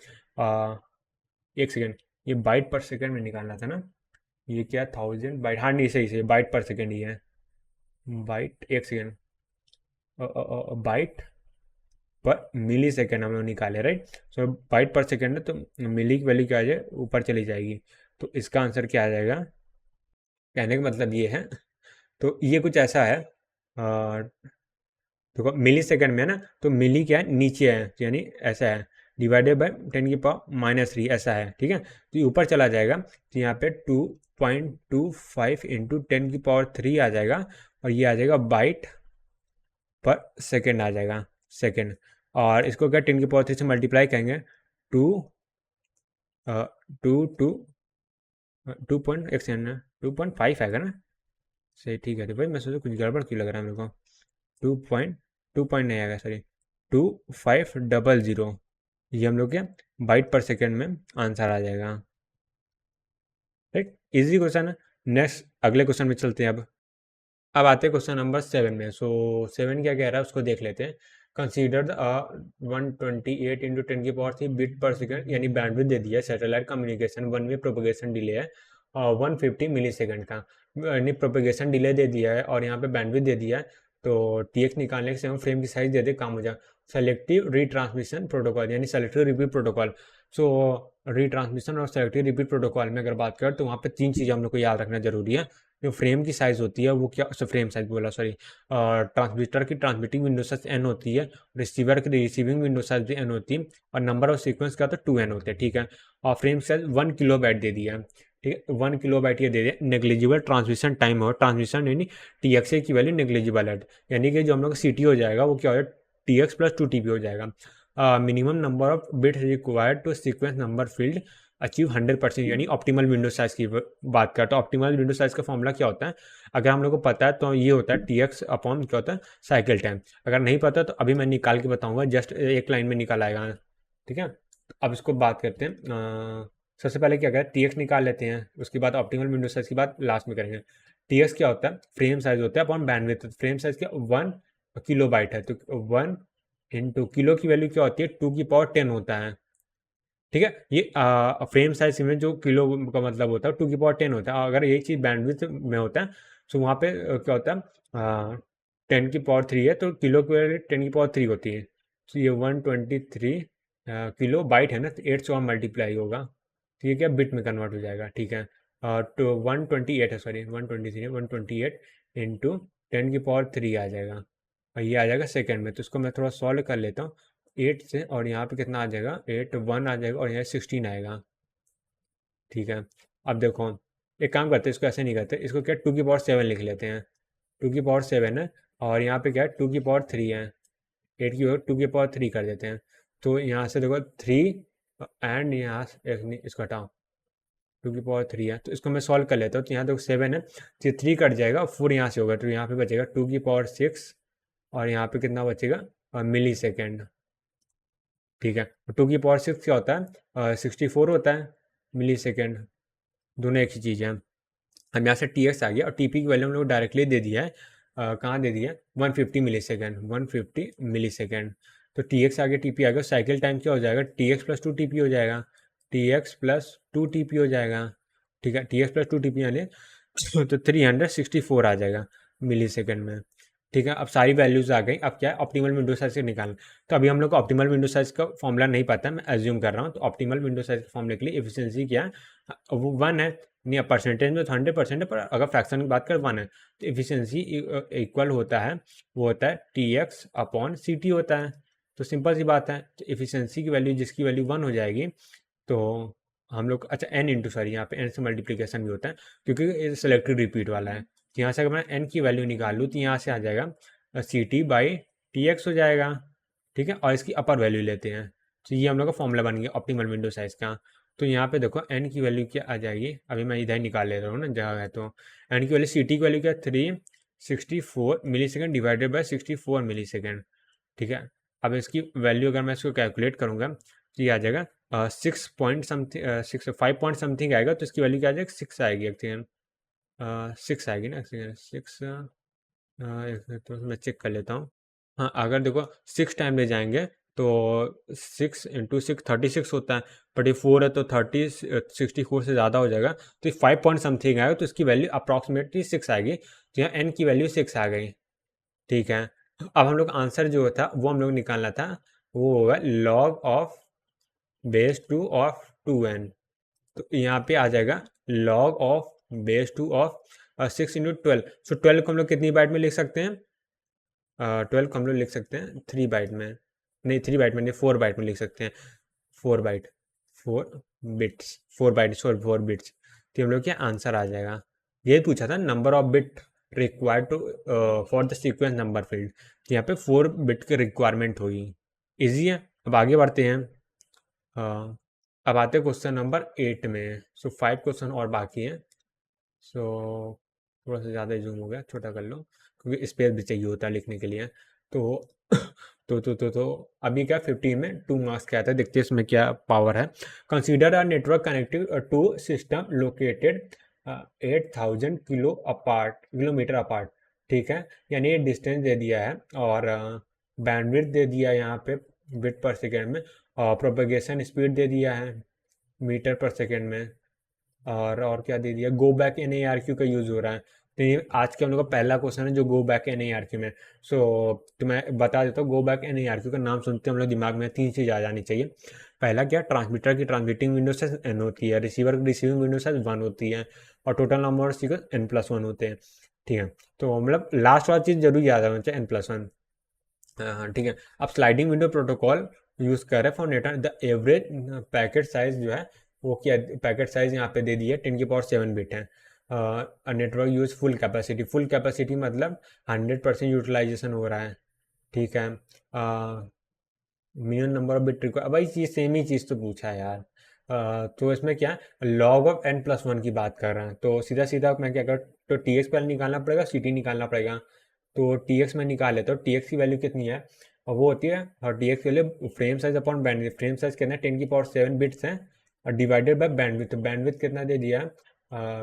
एक सेकेंड, ये बाइट पर सेकेंड में निकालना था ना, ये क्या 1000 बाइट, हाँ नहीं सही बाइट पर सेकेंड ही है। बाइट, एक सेकेंड, बाइट पर मिली सेकेंड हम लोग निकाले, राइट। सो बाइट पर सेकेंड है, तो मिली की वैल्यू क्या आ जाए, ऊपर चली जाएगी। तो इसका आंसर क्या आ जाएगा, कहने का मतलब ये है, तो ये कुछ ऐसा है, देखो मिली सेकेंड में है ना, तो मिली क्या है, नीचे है, यानी ऐसा है, डिवाइडेड बाय 10 की पावर -3 ऐसा है, ठीक है। तो ये ऊपर चला जाएगा, तो यहाँ पे 2.25 इंटू 10 की पावर 3 आ जाएगा, और ये आ जाएगा बाइट पर सेकेंड आ जाएगा, सेकेंड। और इसको क्या 10 की पावर 3 से मल्टीप्लाई करेंगे, टू टू टू 2.5 आएगा ना, सही, ठीक है। तो भाई मैं सोचा कुछ गड़बड़ क्यों लग रहा है मेरे को, 2 पॉइंट नहीं आएगा, सॉरी 2500, ये हम लोग क्या बाइट पर सेकेंड में आंसर आ जाएगा, राइट। इजी क्वेश्चन है। नेक्स्ट अगले क्वेश्चन में चलते हैं। अब आते हैं क्वेश्चन नंबर 7 में। सो 7 क्या कह रहा है उसको देख लेते हैं। कंसीडर द 128 इंटू 10 की पावर 3 बिट पर सेकेंड, यानी बैंडविड्थ दे दिया है satellite communication, one way propagation delay है 150 मिली सेकेंड का, यानी प्रोपेगेशन डिले दे दिया है और यहाँ पे बैंडविड्थ दे दिया है। तो टीएक्स निकालने के समय फ्रेम की साइज दे दे, काम हो जाए। सेलेक्टिव रीट्रांसमिशन प्रोटोकॉल, यानी सेलेक्टिव रिपीट प्रोटोकॉल। सो रीट्रांसमिशन और सेलेक्टिव रिपीट प्रोटोकॉल में अगर बात करें तो वहाँ पे 3 चीज़ें हम लोग को याद रखना जरूरी है। जो फ्रेम की साइज़ होती है वो क्या, फ्रेम साइज बोला सॉरी, ट्रांसमीटर की ट्रांसमिटिंग विंडो साइज n होती है, रिसीवर की रिसीविंग विंडो साइज भी n होती है, और नंबर ऑफ सीक्वेंस का तो 2n होते हैं, ठीक है। और फ्रेम साइज 1 किलोबाइट दे दिया है, ठीक है, 1 किलोबाइट ये दे दिया। नेग्लिजिबल ट्रांसमिशन टाइम हो, ट्रांसमिशन यानी TXA की वैल्यू नेग्लिजिबल है, यानी कि जो हम लोग का CT हो जाएगा वो क्या हो जाएगा, TX प्लस 2TP हो जाएगा। Minimum number of bit required to sequence number field achieve 100%, यानी ऑप्टिमल विंडो साइज की बात करते हैं। तो ऑप्टिमल विंडो साइज का फॉर्मूला क्या होता है, अगर हम लोग को पता है तो ये होता है TX अपॉन क्या होता है, साइकिल टाइम। अगर नहीं पता तो अभी मैं निकाल के बताऊंगा, जस्ट एक लाइन में निकाल आएगा। ठीक है, अब इसको बात करते हैं। सबसे पहले क्या करें, TX निकाल लेते हैं, उसके बाद ऑप्टिमल विंडो साइज की बात लास्ट में करेंगे। TX क्या होता है, फ्रेम साइज होता है अपॉन बैंडविड्थ। फ्रेम साइज क्या 1 किलोबाइट है, तो 1 इंटू किलो की वैल्यू क्या होती है, 2 की पावर 10 होता है। ठीक है, ये फ्रेम साइज में जो किलो का मतलब होता है 2 की पावर 10 होता है। अगर यही चीज़ बैंडविड्थ में होता है तो वहाँ पे क्या होता है, 10 की पावर 3 है, तो किलो की वैल्यू 10 की पावर 3 होती है। तो ये 123 किलो बाइट है ना, तो 8 से और मल्टीप्लाई होगा, तो ये क्या बिट में कन्वर्ट हो जाएगा। ठीक है, तो 128 है, सॉरी 123 है, 128 इंटू 10 की पावर 3 आ जाएगा, और ये आ जाएगा सेकेंड में। तो इसको मैं थोड़ा सॉल्व कर लेता हूँ 8 से, और यहाँ पे कितना आ जाएगा, 8 1 आ जाएगा, और यहाँ 16 आएगा। ठीक है, अब देखो एक काम करते हैं, इसको ऐसे नहीं करते, इसको क्या 2 की पावर 7 लिख लेते हैं। 2 की पावर 7 है, और यहाँ पे क्या है 2 की पावर 3 है, 8 की जगह 2 की पावर 3 कर देते हैं। तो यहाँ से देखो 3 एंड यहाँ से एक नहीं, इसको हटाओ, 2 की पावर 3 है, तो इसको मैं सॉल्व कर लेता हूँ। तो यहाँ देखो 7 है, तो 3 कट जाएगा, 4 यहाँ से होगा, तो यहाँ पे बचेगा 2 की पावर 6, और यहाँ पे कितना बचेगा, मिली सेकेंड। ठीक है, 2 की पावर 6 क्या होता है, 64 होता है मिली सेकेंड, दोनों एक ही चीज़ है। हम यहाँ से TX आ गया, और TP की वैल्यू हम लोग डायरेक्टली दे दिया है, कहाँ दे दिया है, 150 मिली सेकेंड, 150 मिली सेकेंड। तो TX आ गया, TP आ गया, साइकिल टाइम क्या हो जाएगा, TX प्लस 2TP हो जाएगा, TX प्लस 2TP हो जाएगा। ठीक है, TX प्लस 2TP यानी तो 364 आ जाएगा मिली सेकेंड में। ठीक है, अब सारी वैल्यूज आ गई, अब क्या है, ऑप्टिमल विंडो साइज से निकालना। तो अभी हम लोग को ऑप्टिमल विंडो साइज का फॉर्मूला नहीं पता है, मैं एज्यूम कर रहा हूँ। तो ऑप्टिमल विंडो साइज के फॉर्मूले के लिए एफिशिएंसी क्या है, वो 1 है, नहीं परसेंटेज में तो 100% है, पर अगर फ्रैक्शन की बात करें 1 है, तो एफिशिएंसी इक्वल होता है, वो होता है TX अपॉन CT होता है। तो सिंपल सी बात है, तो एफिशिएंसी की वैल्यू जिसकी वैल्यू 1 हो जाएगी, तो हम लोग अच्छा n इंटू, सॉरी यहाँ पे n से मल्टीप्लीकेशन भी होता है, क्योंकि ये सेलेक्टिव रिपीट वाला है। तो यहाँ से अगर मैं n की वैल्यू निकाल लूँ, तो यहाँ से आ जाएगा CT बाई TX हो जाएगा। ठीक है, और इसकी अपर वैल्यू लेते हैं, तो ये हम लोग का फॉर्मूला बन गया ऑप्टिमल विंडो साइज का। तो यहाँ पे देखो n की वैल्यू क्या आ जाएगी, अभी मैं इधर निकाल ले रहा हूँ ना जगह है, तो n की वैल्यू CT की वैल्यू क्या, 364 millisecond divided by 64 millisecond. ठीक है, अब इसकी वैल्यू अगर मैं इसको कैलकुलेट करूँगा, तो ये आ जाएगा 6 पॉइंट समथिंग, 5 पॉइंट समथिंग आएगा, तो इसकी वैल्यू क्या आ जाएगी, 6 आएगी, एक सेकेंड, 6 आएगी ना, 6, तो मैं चेक कर लेता हूँ। हाँ, अगर देखो 6 टाइम ले जाएंगे तो 6 इंटू 6 36 होता है, बट ये 4 है तो 64 से ज़्यादा हो जाएगा, तो 5 पॉइंट समथिंग आएगा, तो इसकी वैल्यू अप्रॉक्सीमेटली 6 आएगी, तो यहाँ n की वैल्यू 6 आ गई। ठीक है, अब हम लोग आंसर जो था वो हम लोग निकालना था, वो होगा log of base 2 of 2n। तो यहाँ पे आ जाएगा log of base 2 of 6 into 12। सो 12 को हम लोग कितनी बाइट में लिख सकते हैं, 12 को हम लोग लिख सकते हैं 3 बाइट में, नहीं 3 बाइट में नहीं, 4 बाइट में लिख सकते हैं, 4 byte, 4 bits, 4 byte sorry 4 bits. तो हम लोग क्या आंसर आ जाएगा, ये पूछा था number of bit required to for the sequence number field, तो यहाँ पे 4 बिट की रिक्वायरमेंट होगी। इजी है, अब आगे बढ़ते हैं। अब आते हैं क्वेश्चन नंबर 8 में। सो 5 क्वेश्चन और बाकी हैं, सो थोड़ा सा ज़्यादा जूम हो गया, छोटा कर लो, क्योंकि स्पेस भी चाहिए होता है लिखने के लिए। तो तो अभी क्या 15 में 2 मार्क्स क्या आता है, देखते हैं इसमें क्या पावर है। Consider a network connective two system located 8000 kilometre apart. ठीक है, यानी ये डिस्टेंस दे दिया है, और बैंडविड्थ दे दिया है यहाँ पे बिट पर सेकेंड में, और प्रोपेगेशन स्पीड दे दिया है मीटर पर सेकेंड में, और क्या दे दिया, गो बैक NARQ का यूज़ हो रहा है। तो ये आज के हम लोग का पहला क्वेश्चन है जो गो बैक NARQ में। सो तो मैं बता देता हूँ, गो बैक NARQ का नाम सुनते हम लोग दिमाग में 3 चीज़ आ जानी चाहिए। पहला क्या, ट्रांसमीटर की ट्रांसमिटिंग विंडो साइज n होती है, रिसीवर की रिसीविंग विंडो साइज 1 होती है, और total number of sequence n+1 होते हैं। ठीक है, तो मतलब लास्ट वाला चीज़ जरूर याद आना चाहिए, n+1। हाँ ठीक है, अब स्लाइडिंग विंडो प्रोटोकॉल यूज़ कर रहे हैं for network, the average packet size जो है वो क्या पैकेट साइज यहाँ पे दे दिया 10⁻7 बिट है। नेटवर्क यूज फुल कैपेसिटी मतलब 100% यूटिलाइजेशन हो रहा है, ठीक है। Minimum number of bit require, भाई ये सेम ही चीज़ तो पूछा है यार। तो इसमें क्या है, लॉग ऑफ n+1 की बात कर रहे हैं, तो सीधा सीधा मैं क्या कर, तो टी एक्स पहले निकालना पड़ेगा, सी टी निकालना पड़ेगा। तो टी एक्स में निकाले तो टी एक्स की वैल्यू कितनी है, और वो होती है, और टी एक्स के लिए frame size upon bandwidth, frame size कितना है 10⁻7 बिट्स हैं, और डिवाइडेड बाय बैंडविड्थ, तो बैंडविड्थ कितना दे दिया है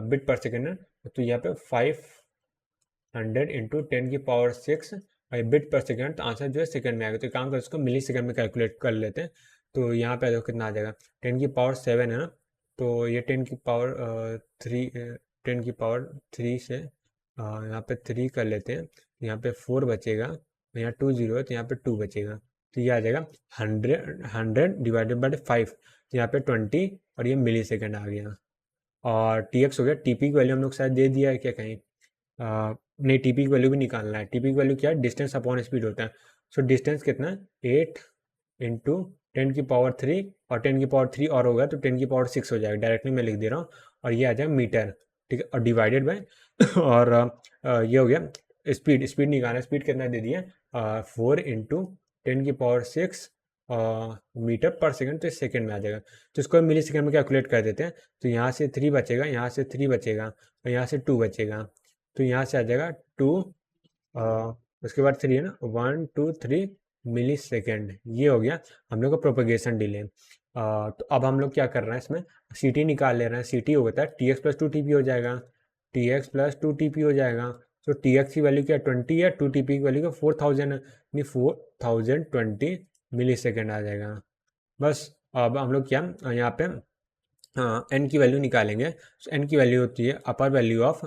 बिट पर सेकेंड है, तो यहाँ पे 500 इंटू 10⁻6 बिट पर सेकंड, तो आंसर जो है सेकंड में आएगा। तो काम कर इसको मिली सेकंड में कैलकुलेट कर लेते हैं। तो यहाँ पे देखो कितना आ जाएगा, 10⁻7 है ना, तो ये 10⁻3, 10⁻3 से यहाँ पे 3 कर लेते हैं, यहाँ पे 4 बचेगा, यहाँ 2 0 है, तो यहाँ पे 2 बचेगा, तो ये आ जाएगा 100 डिवाइडेड बाई 5, तो यहाँ पे 20, और ये मिली सेकेंड आ गया। और टी एक्स हो गया, टी पी की वैल्यू हम लोग शायद दे दिया है क्या कहीं, नहीं, टीपी की वैल्यू भी निकालना है। टीपी की वैल्यू क्या है, डिस्टेंस अपॉन स्पीड होता है। सो डिस्टेंस कितना है 8 इंटू 10⁻3, और 10⁻3 और होगा तो 10⁻6 हो जाएगा, डायरेक्टली मैं लिख दे रहा हूँ, और ये आ जाएगा मीटर, ठीक है, और डिवाइडेड बाय और ये हो गया स्पीड, स्पीड निकालना है, स्पीड कितना दे दिया 4 इंटू 10⁻6 मीटर पर सेकंड, तो सेकंड में आ जाएगा। तो इसको मिली सेकंड में कैलकुलेट कर देते हैं, तो यहाँ से 3 बचेगा, यहाँ से 3 बचेगा, और यहाँ से 2 बचेगा, तो यहाँ से आ जाएगा 2, उसके बाद 3 है ना, 1 2 3 मिली सेकेंड, ये हो गया हम लोग का प्रोपगेशन डिले। तो अब हम लोग क्या कर रहे हैं, इसमें सी टी निकाल ले रहे हैं। सी टी होता है T X plus two T P हो जाएगा, T X plus two T P हो जाएगा। तो टी एक्स की वैल्यू क्या 20 है, टू टी पी की वैल्यू क्या 4000 है, नहीं 4020 मिली सेकेंड आ जाएगा। बस अब हम लोग क्या यहाँ पे एन की वैल्यू निकालेंगे। एन की वैल्यू होती है upper value of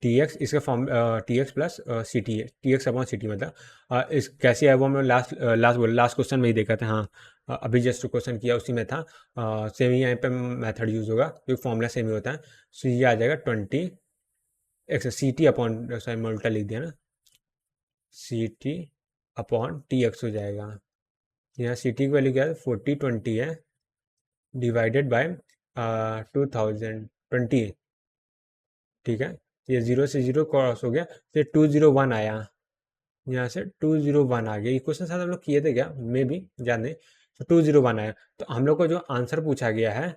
T X, इसका form T X plus C T है, T X upon C T मतलब इस कैसे है वो हम लास्ट क्वेश्चन में ही देखा था। हाँ, अभी जस्ट क्वेश्चन किया उसी में था, सेम ही यहाँ पे मेथड यूज होगा क्योंकि फॉर्मूला सेम ही होता है। सो ये आ जाएगा 20 X C T upon, sorry मैं उल्टा लिख दिया ना, C T upon T X हो जाएगा। यहाँ सी टी की वैल्यू क्या है 4020 है, डिवाइडेड बाय 2020, ठीक है। ये 0 से 0 क्रॉस हो गया, तो 201 आया, यहाँ से 201 आ गया। ये क्वेश्चन शायद हम लोग किए थे क्या, मे बी, याद नहीं। तो 201 आया, तो हम लोग को जो आंसर पूछा गया है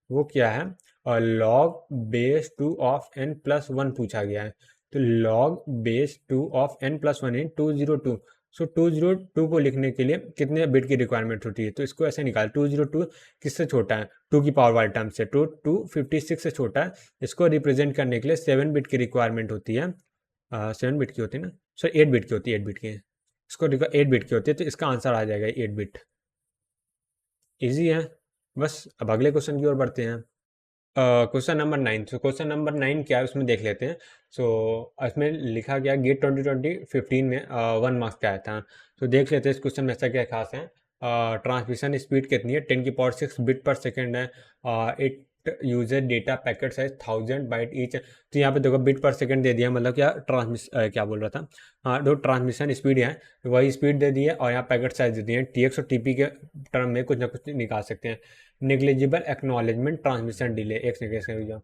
वो क्या है, और लॉग बेस 2 ऑफ n+1 पूछा गया है। तो लॉग बेस 2 ऑफ n+1 इन 202। सो 202 को लिखने के लिए कितने बिट की रिक्वायरमेंट होती है, तो इसको ऐसे निकाल, 202 किससे छोटा है, 2 की पावर वाले टर्म से, 256 से छोटा है। इसको रिप्रेजेंट करने के लिए 7 बिट की रिक्वायरमेंट होती है, 7 बिट की होती है ना, सॉरी 8 बिट की होती है, 8 बिट की, इसको 8 बिट की होती है, तो इसका आंसर आ जाएगा 8 बिट। इजी है। बस अब अगले क्वेश्चन की ओर बढ़ते हैं। Question number 9। तो क्वेश्चन नंबर 9 क्या है उसमें देख लेते हैं। सो इसमें लिखा गया गेट 2015 में 1 मार्क्स का आया था। तो देख लेते हैं इस क्वेश्चन में ऐसा क्या खास है। ट्रांसमिशन स्पीड कितनी है, 10⁻6 बिट पर सेकेंड है। It user data packet size 1000 byte each. तो यहाँ पे देखो बिट पर सेकेंड दे दिया, मतलब क्या बोल रहा था, हाँ, जो ट्रांसमिशन स्पीड है वही स्पीड दे दी है, और यहाँ पैकेट साइज दे दिए हैं। टी एक्स और टी पी के टर्म में कुछ ना कुछ निकाल सकते हैं। नेग्लिजिबल एक्नॉलेजमेंट ट्रांसमिशन डिले, एक सेकेंड,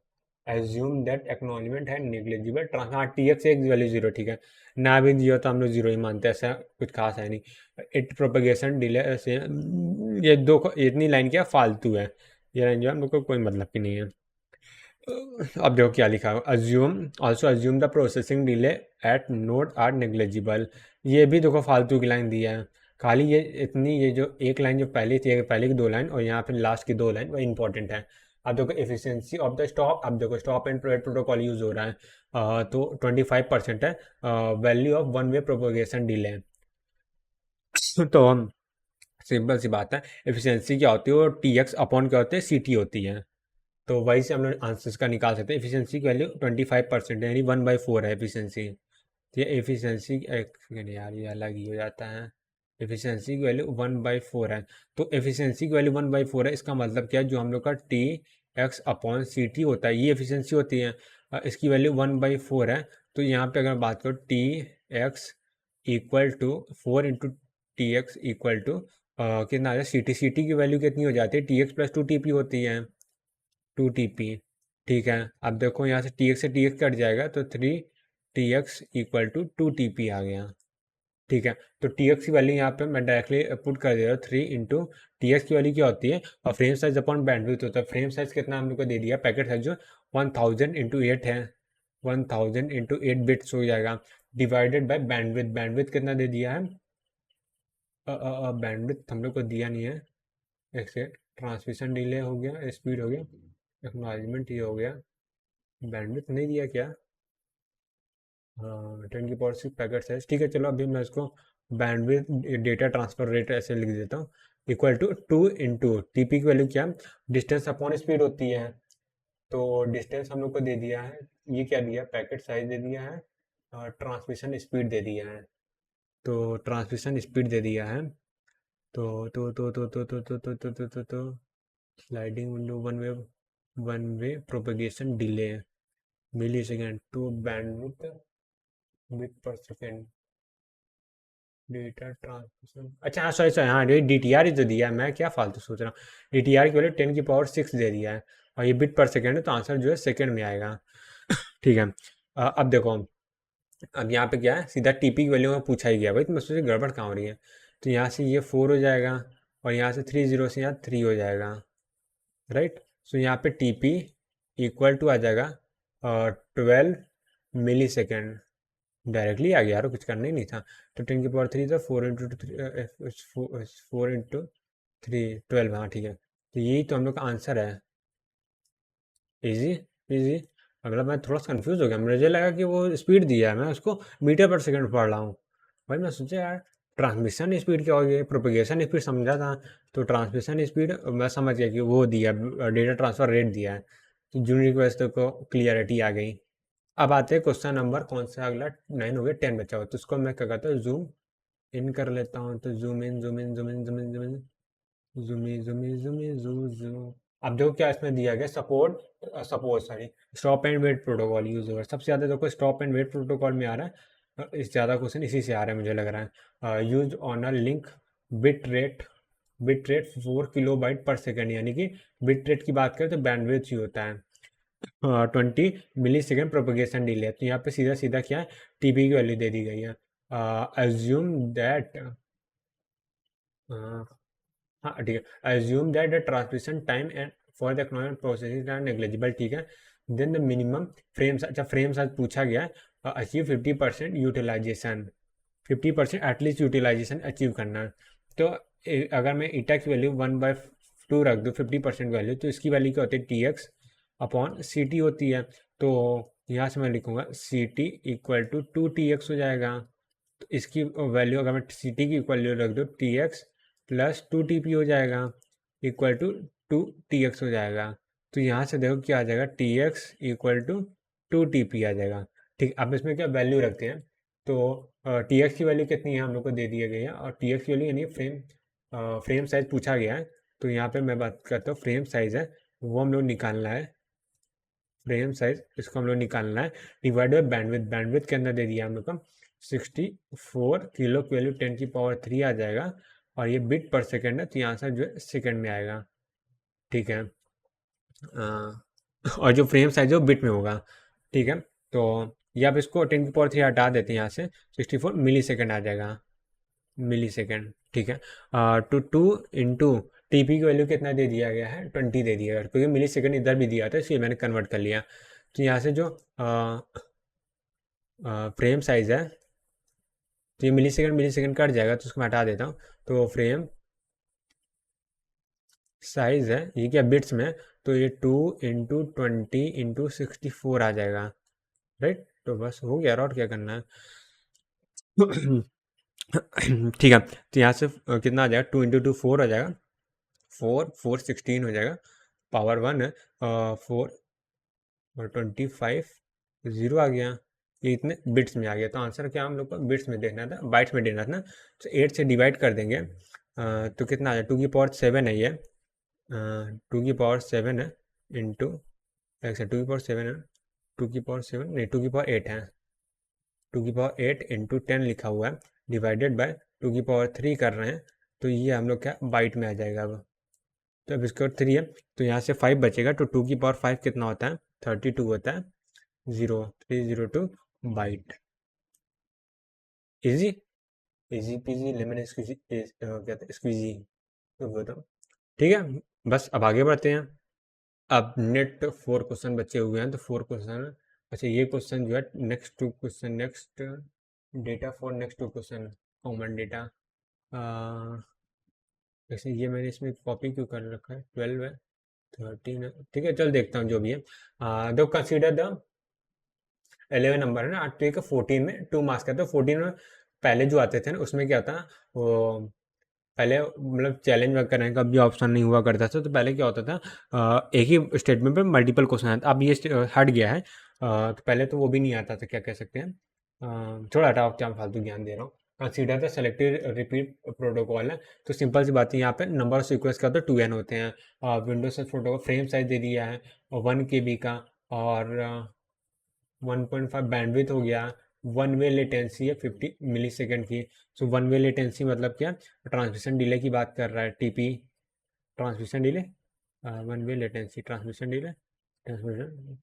एज्यूम दैट एक्नॉलेजमेंट है नेग्लिजिबल ट्रांस, हाँ टी एक्स एक वैल्यू 0, ठीक है, ना भी दिया तो हम लोग 0 ही मानते हैं, ऐसा कुछ खास है नहीं। इट प्रोपगेशन डिले से, ये दो इतनी लाइन क्या फालतू है, ये लाइन जो है हमको कोई मतलब की नहीं है। अब देखो क्या लिखा है, assume also assume the processing delay at node are negligible. ये भी देखो फालतू की लाइन दी है, खाली ये इतनी, ये जो एक लाइन जो पहले थी, पहले की 2 लाइन और यहाँ पे लास्ट की 2 लाइन वो इंपॉर्टेंट है। अब देखो एफिशिएंसी ऑफ द स्टॉप, अब देखो stop and wait protocol use हो रहा है, तो 25% है value of one way propagation delay. तो हम सिंपल सी बात है, एफिशिएंसी क्या होती है, वो टी एक्स अपॉन क्या होती है, सी टी होती है। तो वही से हम लोग आंसर्स का निकाल सकते हैं। एफिशिएंसी की वैल्यू 25% है, यानी 1/4 है एफिशिएंसी। तो ये एफिशिएंसी एक सेकेंड यार, ये अलग ही हो जाता है। एफिशिएंसी की वैल्यू 1/4 है, तो एफिशिएंसी की वैल्यू 1/4 है, इसका मतलब क्या है, जो हम लोग का T X upon C T होता है ये एफिशिएंसी होती है, इसकी वैल्यू 1/4 है। तो यहाँ पे अगर बात करो T X equal to 4 into T X equal to कितना आ जाए सी टी की वैल्यू कितनी हो जाती है, T X plus two T P होती है। 2 TP। ठीक है, अब देखो यहाँ से TX से TX कट जाएगा तो 3 TX इक्वल टू 2 TP आ गया। ठीक है, तो TX की वैल्यू यहाँ पे मैं डायरेक्टली पुट कर दे रहा हूँ 3 इंटू TX की वैल्यू क्या होती है और फ्रेम साइज अपॉन बैंडविड्थ होता है। फ्रेम साइज कितना हम लोग को दे दिया, पैकेट साइज जो 1000 × 8 है, 1000 × 8 बिट्स हो जाएगा, डिवाइडेड बाय बैंडविड्थ। बैंडविड्थ कितना दे दिया है, बैंडविड्थ हम लोग को दिया नहीं है, एक सेकंड, ट्रांसमिशन डिले हो गया, स्पीड हो गया, एक्नॉलेजमेंट ये हो गया, बैंडविड्थ नहीं दिया क्या, हाँ 10 की पावर 6 पैकेट साइज। ठीक है, चलो अभी मैं इसको बैंडविड्थ डेटा ट्रांसफर रेट ऐसे लिख देता हूँ, इक्वल टू 2 इंटू TP की वैल्यू क्या, डिस्टेंस अपॉन स्पीड होती है, तो डिस्टेंस हम लोग को दे दिया है, ये क्या दिया, पैकेट साइज दे दिया है, ट्रांसमिशन स्पीड दे दिया है, तो ट्रांसमिशन स्पीड दे दिया है, तो sliding window one way propagation delay milli second to bandwidth bit per second data transmission. अच्छा हाँ सॉरी सॉरी, हाँ DTR जो दिया है, मैं क्या फालतू सोच रहा हूँ, DTR की वैल्यू 10 की पावर 6 दे दिया है और ये बिट पर सेकेंड है, तो आंसर जो है सेकेंड में आएगा। ठीक है, अब देखो, अब यहाँ पे क्या है, सीधा TP की वैल्यू में पूछा ही गया भाई, तो मैं सोचे गड़बड़ कहाँ हो रही है, तो यहाँ से ये 4 हो जाएगा और यहाँ से 3 0 से यहाँ 3 हो जाएगा, राइट। सो यहाँ पे TP इक्वल टू आ जाएगा 12 मिली सेकेंड, डायरेक्टली आ गया यार, कुछ करना ही नहीं था, तो 10 की पावर 3 था, 4 इंटू 3 12, हाँ ठीक है, तो यही तो हम लोग का आंसर है। Easy easy. अगला मैं थोड़ा सा कंफ्यूज हो गया, मुझे लगा कि वो स्पीड दिया है, मैं उसको मीटर पर सेकंड पढ़ रहा हूँ, भाई मैं सोचा यार ट्रांसमिशन स्पीड क्या होगी, प्रोपेगेशन स्पीड समझा था, तो ट्रांसमिशन स्पीड मैं समझ गया कि वो दिया, डेटा ट्रांसफर रेट दिया है, तो जून रिक्वेस्ट को क्लियरिटी आ गई। अब आते हैं क्वेश्चन नंबर कौन सा अगला, 9 हो गया, 10 बचा हुआ, तो उसको मैं क्या कहता हूँ, जूम इन कर लेता हूँ, तो zoom in zoom in zoom in zoom in zoom in जूमी जूमी जूमी जू जू। अब देखो क्या इसमें दिया गया, support sorry stop and wait protocol use होगा, सबसे ज़्यादा देखो स्टॉप एंड वेट प्रोटोकॉल में आ रहा है, इस ज़्यादा क्वेश्चन इसी से आ रहा है मुझे लग रहा है। Use on a link bit rate 4 KB/s, यानी कि बिट रेट की बात करें तो बैंडविड्थ ही होता है, 20 मिली सेकेंड प्रोपेगेशन डिले, तो यहाँ पे सीधा सीधा क्या है, TP की वैल्यू दे दी गई है, एज्यूम दैट, हाँ ठीक है, assume that the transmission time and for the economic processing are negligible, ठीक है, देन द मिनिमम फ्रेम्स, अच्छा फ्रेम साइज पूछा गया है, achieve 50% utilization, 50% at least utilization achieve करना है, तो अगर मैं ईटा की वैल्यू 1/2 रख दूँ 50% वैल्यू, तो इसकी वैल्यू क्या होती है, TX/CT होती है, तो यहाँ से मैं लिखूंगा CT इक्वल टू 2TX हो जाएगा, तो इसकी वैल्यू अगर मैं CT की वैल्यू रख दूँ TX प्लस 2 TP हो जाएगा, इक्वल टू 2TX हो जाएगा, तो यहाँ से देखो क्या आ जाएगा, TX इक्वल टू 2 TP आ जाएगा। ठीक, अब इसमें क्या वैल्यू रखते हैं, तो TX की वैल्यू कितनी है हम लोग को दे दिया गया है, और TX की वैल्यू यानी फ्रेम साइज पूछा गया है, तो यहाँ पे मैं बात करता हूँ फ्रेम साइज है वो हम लोग निकालना है, फ्रेम साइज इसको हम लोग निकालना है, डिवाइड बाई बैंडविड्थ, बैंडविड्थ के अंदर दे दिया हम लोग को 64 किलो की वैल्यू 10 की पावर 3 आ जाएगा, और ये बिट पर सेकेंड है, तो यहाँ से जो है सेकेंड में आएगा। ठीक है, और जो फ्रेम साइज है वो बिट में होगा। ठीक है, तो ये आप इसको 10 की पावर 3 हटा देते हैं, यहाँ से 64 मिली सेकेंड आ जाएगा, मिली सेकेंड। ठीक है, टू 2 इंटू TP की वैल्यू कितना दे दिया गया है, 20 दे दिया गया, क्योंकि मिली सेकेंड इधर भी दिया था इसलिए मैंने कन्वर्ट कर लिया, तो यहाँ से जो फ्रेम साइज है, तो ये मिली सेकेंड कट जाएगा, तो उसको मैं हटा देता हूँ, तो फ्रेम साइज है ये क्या बिट्स में, तो ये 2 × 20 × 64 आ जाएगा, राइट, तो बस हो गया, और क्या करना है। ठीक है, तो यहाँ से कितना आ जाएगा, 2 × 2 4 आ जाएगा, 4 4 16 हो जाएगा, पावर 1 है, 4 और 25 0 आ गया, ये इतने बिट्स में आ गया, तो आंसर क्या हम लोग को बिट्स में देखना था, बाइट्स में देना था ना, तो 8 से डिवाइड कर देंगे, तो कितना आ जाए, 2 की पावर 7 है ये, 2 की पावर 7 है इंटू, ऐसे 2 की पावर 7 है, 2 की पावर 7 नहीं, 2 की पावर 8 है, 2 की पावर 8 इंटू 10 लिखा हुआ है, डिवाइडेड बाय 2 की पावर 3 कर रहे हैं, तो ये हम लोग क्या बाइट में आ जाएगा अब, तो अब इसका 3 है, तो यहाँ से 5 बचेगा, तो 2 की पावर 5 कितना होता है? 32 होता है। 0302 byte. Easy, easy peasy lemon squeezy, क्या था स्क्वीजी, तो बताओ। ठीक है, बस अब आगे बढ़ते हैं। अब नेट 4 क्वेश्चन बचे हुए हैं, तो 4 क्वेश्चन, अच्छा ये क्वेश्चन जो है next 2 question, next data for next 2 question, common data. वैसे ये मैंने इसमें कॉपी क्यों कर रखा है? 12 है, 13 है, ठीक है, चल देखता हूँ जो भी है। दो कंसीडर द 11 नंबर है ना, तो एक 14 में 2 मार्क्स का, तो 14 में पहले जो आते थे ना उसमें क्या था, वो पहले मतलब चैलेंज वर्क करने का भी ऑप्शन नहीं हुआ करता था, तो पहले क्या होता था, एक ही स्टेटमेंट पे मल्टीपल क्वेश्चन आता। अब ये हट गया है। तो पहले तो वो भी नहीं आता था, क्या कह सकते हैं, थोड़ा हटाओ, क्या फालतू ज्ञान दे रहा हूँ। Consider the selected repeat protocol है, तो सिंपल सी बात है, यहाँ पे नंबर ऑफ सीक्वेंस का तो 2n होते हैं। विंडोज से प्रोटोकॉल फ्रेम साइज दे दिया है 1 KB का, और 1.5 बैंडविथ हो गया। वन वे लेटेंसी है 50 मिली सेकेंड की। सो वन वे लेटेंसी मतलब क्या? ट्रांसमिशन डिले की बात कर रहा है, TP, transmission delay, one way latency, transmission delay, transmission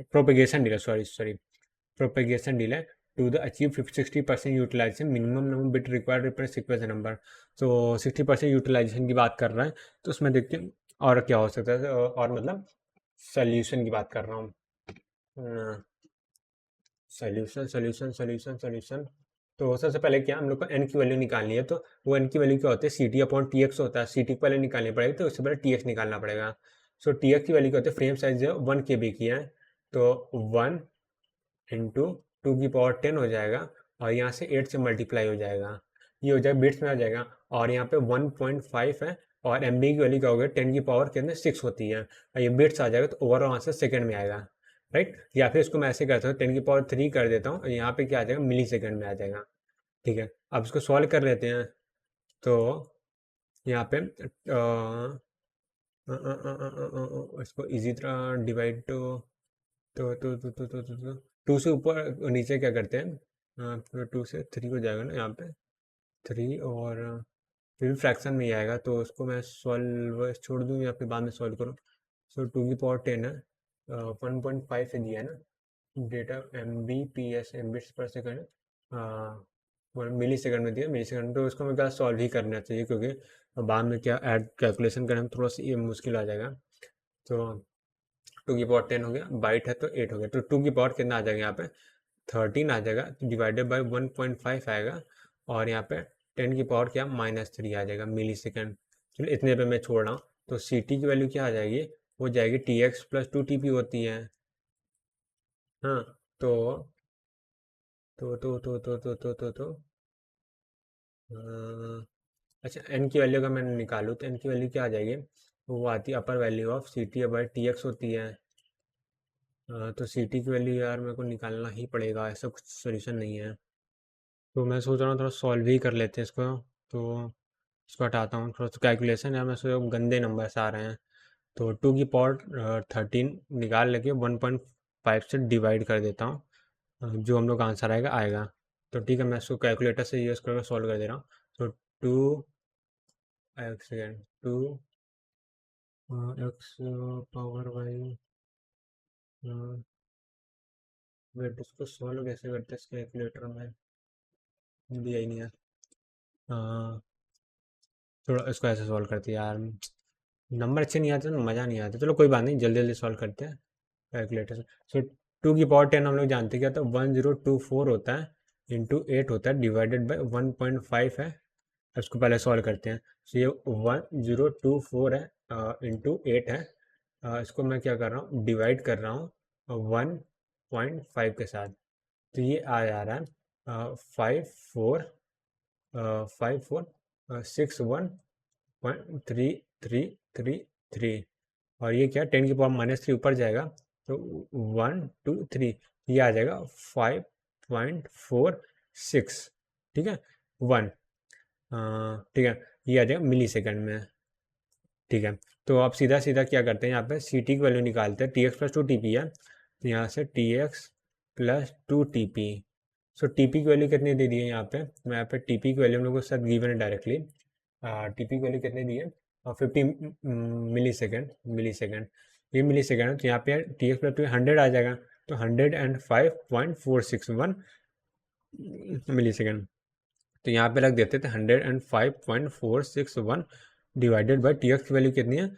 propagation delay, sorry sorry, propagation delay to the achieve 60% utilization, minimum number bit required represent sequence number. So 60% utilization की बात कर रहा है, तो उसमें देखते हैं और क्या हो सकता है, और मतलब सोल्यूशन की बात कर रहा हूँ। सोल्यूशन सोल्यूशन सोल्यूशन सोल्यूशन, तो सबसे पहले क्या हम लोग को एन की वैल्यू निकालनी है, तो वो एन की वैल्यू क्या होती है? C T upon T X होता है। सी टी पहले निकालनी पड़ेगी, तो उससे पहले टी एक्स निकालना पड़ेगा। सो टी एक्स की वैल्यू क्या होती है? फ्रेम साइज जो 1 KB की है, तो 1 × 2 की पावर 10 हो जाएगा, और यहाँ से 8 से मल्टीप्लाई हो जाएगा, ये हो जाएगा बिट्स में आ जाएगा, और यहाँ पे 1.5 है, और एम बी की वैल्यू क्या होगी? 10 की पावर कितने 6 होती है, और ये बिट्स आ जाएगा, तो ओवरऑल आंसर सेकंड में आएगा, राइट। या फिर इसको मैं ऐसे करता हूँ, 10 की पावर 3 कर देता हूँ, यहाँ पे क्या आ जाएगा? मिली सेकेंड में आ जाएगा, ठीक है। अब इसको सॉल्व कर लेते हैं, तो यहाँ पे इसको इजी तरह डिवाइड, तो 2 से ऊपर नीचे क्या करते हैं, 2 से 3 हो जाएगा ना यहाँ पे, 3, और फिर भी फ्रैक्शन में ही आएगा, तो उसको मैं सॉल्व छोड़ दूँ या फिर बाद में सॉल्व करूँ। सो 2 की पावर 10 है, 1.5 से दिया है ना data, M B P S M bits per second, milli second में दिया, मिली सेकंड, तो उसको मेरे ख्याल सॉल्व ही करना चाहिए, क्योंकि बाद में क्या ऐड कैलकुलेशन करने में थोड़ा सा ये मुश्किल आ जाएगा। तो 2 की पावर 10 हो गया, बाइट है तो 8 हो गया, तो 2 की पावर कितना आ जाएगा यहाँ पे? 13 आ जाएगा, डिवाइडेड बाई 1.5 आएगा, और यहाँ पे 10 की पावर क्या? -3 आ जाएगा मिली सेकेंड। चलो इतने पे मैं छोड़ रहा हूँ, तो सी टी की वैल्यू क्या आ जाएगी? हो जाएगी टी एक्स प्लस 2 TP होती है, हाँ। तो अ, अच्छा, एन की वैल्यू का मैं निकालूँ, तो एन की वैल्यू क्या आ जाएगी? वो आती है upper value of C T by T X होती है। तो सी टी की वैल्यू यार मेरे को निकालना ही पड़ेगा, ऐसा कुछ सोल्यूशन नहीं है, तो मैं सोच रहा हूँ थोड़ा सॉल्व ही कर लेते हैं इसको। तो इसको हटाता हूँ, थोड़ा सा कैलकुलेशन है, मैं सोच गंदे नंबर्स आ रहे हैं, तो 2 की पावर 13 निकाल लेके 1.5 से डिवाइड कर देता हूँ, जो हम लोग का आंसर आएगा आएगा। तो ठीक है, मैं इसको कैलकुलेटर से यूज़ करके सॉल्व कर दे रहा हूँ। तो 2 एक second, 2 X power by, wait इसको सॉल्व कैसे करते हैं इस कैलकुलेटर में? दिया ही नहीं है। थोड़ा इसको ऐसे सॉल्व करते हैं यार, नंबर अच्छे नहीं आते तो मज़ा नहीं आता। चलो कोई बात नहीं, जल्दी जल्दी सॉल्व करते हैं कैलकुलेटर से। सो 2 की पावर 10 हम लोग जानते क्या, तो 1024 होता है, इंटू 8 होता है, डिवाइडेड बाई 1.5 है। इसको पहले सॉल्व करते हैं, सो ये 1024 है, इंटू 8 है, इसको मैं क्या कर रहा हूँ? डिवाइड कर रहा हूँ 1.5 के साथ, तो ये आ जा रहा है 545461.3333, और ये क्या? 10 की पावर -3 ऊपर जाएगा, तो 1 2 3, ये आ जाएगा 5.46, ठीक है, 1, ठीक है, ये आ जाएगा मिली सेकेंड में, ठीक है। तो आप सीधा सीधा क्या करते हैं, यहाँ पे सी टी की वैल्यू निकालते हैं, टी एक्स प्लस 2 TP है, तो यहाँ से टी एक्स प्लस 2 TP। सो टीपी की वैल्यू कितनी दे दी है यहाँ पे? मैं यहाँ पे टीपी की वैल्यू हम लोग को सब गिवन है डायरेक्टली। टीपी की वैल्यू कितनी दी है? 50 मिली सेकेंड ये मिली सेकेंड है, तो यहाँ पे टी एक्स प्लस 100 आ जाएगा, तो 105.461 मिली सेकेंड। तो यहाँ पे रख देते थे 105.461 डिवाइडेड बाई टी एक्स की वैल्यू कितनी है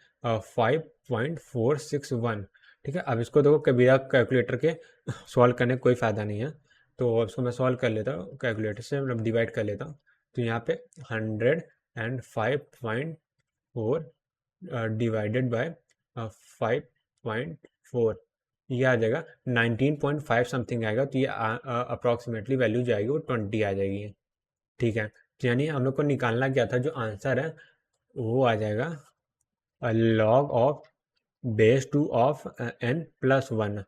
5.461। ठीक है, अब इसको देखो कभी आप कैलकुलेटर के सॉल्व करने का कोई फ़ायदा नहीं है, तो अब इसको मैं सॉल्व कर लेता हूँ कैलकुलेटर से, मतलब डिवाइड कर लेता हूँ। तो यहाँ पे 105.4 डिवाइडेड बाय 5.4 ये आ जाएगा 19.5 समथिंग आएगा, तो ये अप्रॉक्सीमेटली वैल्यू जाएगी वो 20 आ जाएगी। ठीक है, तो यानी हम लोग को निकालना क्या था, जो आंसर है वो आ जाएगा log of base 2 of n+1।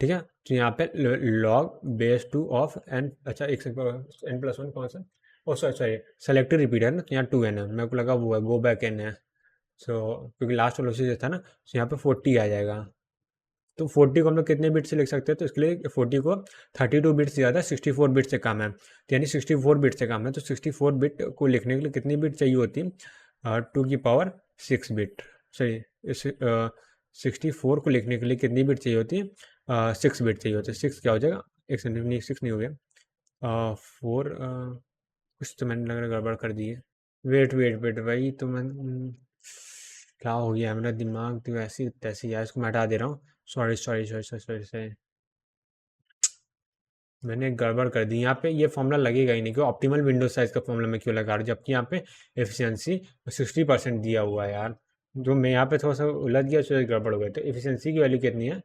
ठीक है, तो यहाँ पे लॉग बेस 2 ऑफ n, अच्छा एक सेकंड, n+1 कौन सा, ओ सॉरी सॉरी सेलेक्टिव रिपीटर ना, तो यहाँ 2n है, मेरे को लगा वो है गो बैक n है। सो क्योंकि लास्ट वाला उसी से था ना, तो यहाँ पे 40 आ जाएगा। तो 40 को हम लोग कितने बिट से लिख सकते हैं, तो इसके लिए 40 को 32 बिट से ज़्यादा 64 बिट से कम है, तो यानी 64 बिट से कम है, तो 64 बिट को लिखने के लिए कितनी बिट चाहिए होती है 2 की पावर 6 बिट, सही इस 64 को लिखने के लिए कितनी बिट चाहिए होती है 6 बिट चाहिए होती है। 6 क्या हो जाएगा, एक सेकंड नहीं 6 नहीं हो गया 4 कुछ तो मैंने लग रहा गड़बड़ कर दी है। वेट वेट वेट भाई, तो मैं क्या हो गया, मेरा दिमाग तो ऐसी तैसी है, इसको मैं हटा दे रहा हूँ। Sorry sorry sorry sorry sorry sorry, मैंने गड़बड़ कर दी। यहाँ पे ये फॉर्मूला लगेगा ही नहीं, क्यों ऑप्टिमल विंडो साइज का फॉर्मूला मैं क्यों लगा रहा हूँ, जबकि यहाँ पे एफिशिएंसी 60% दिया हुआ है यार। जो मैं यहाँ पे थोड़ा सा उलझ गया, उससे गड़बड़ हो गया। तो एफिशिएंसी की वैल्यू कितनी है,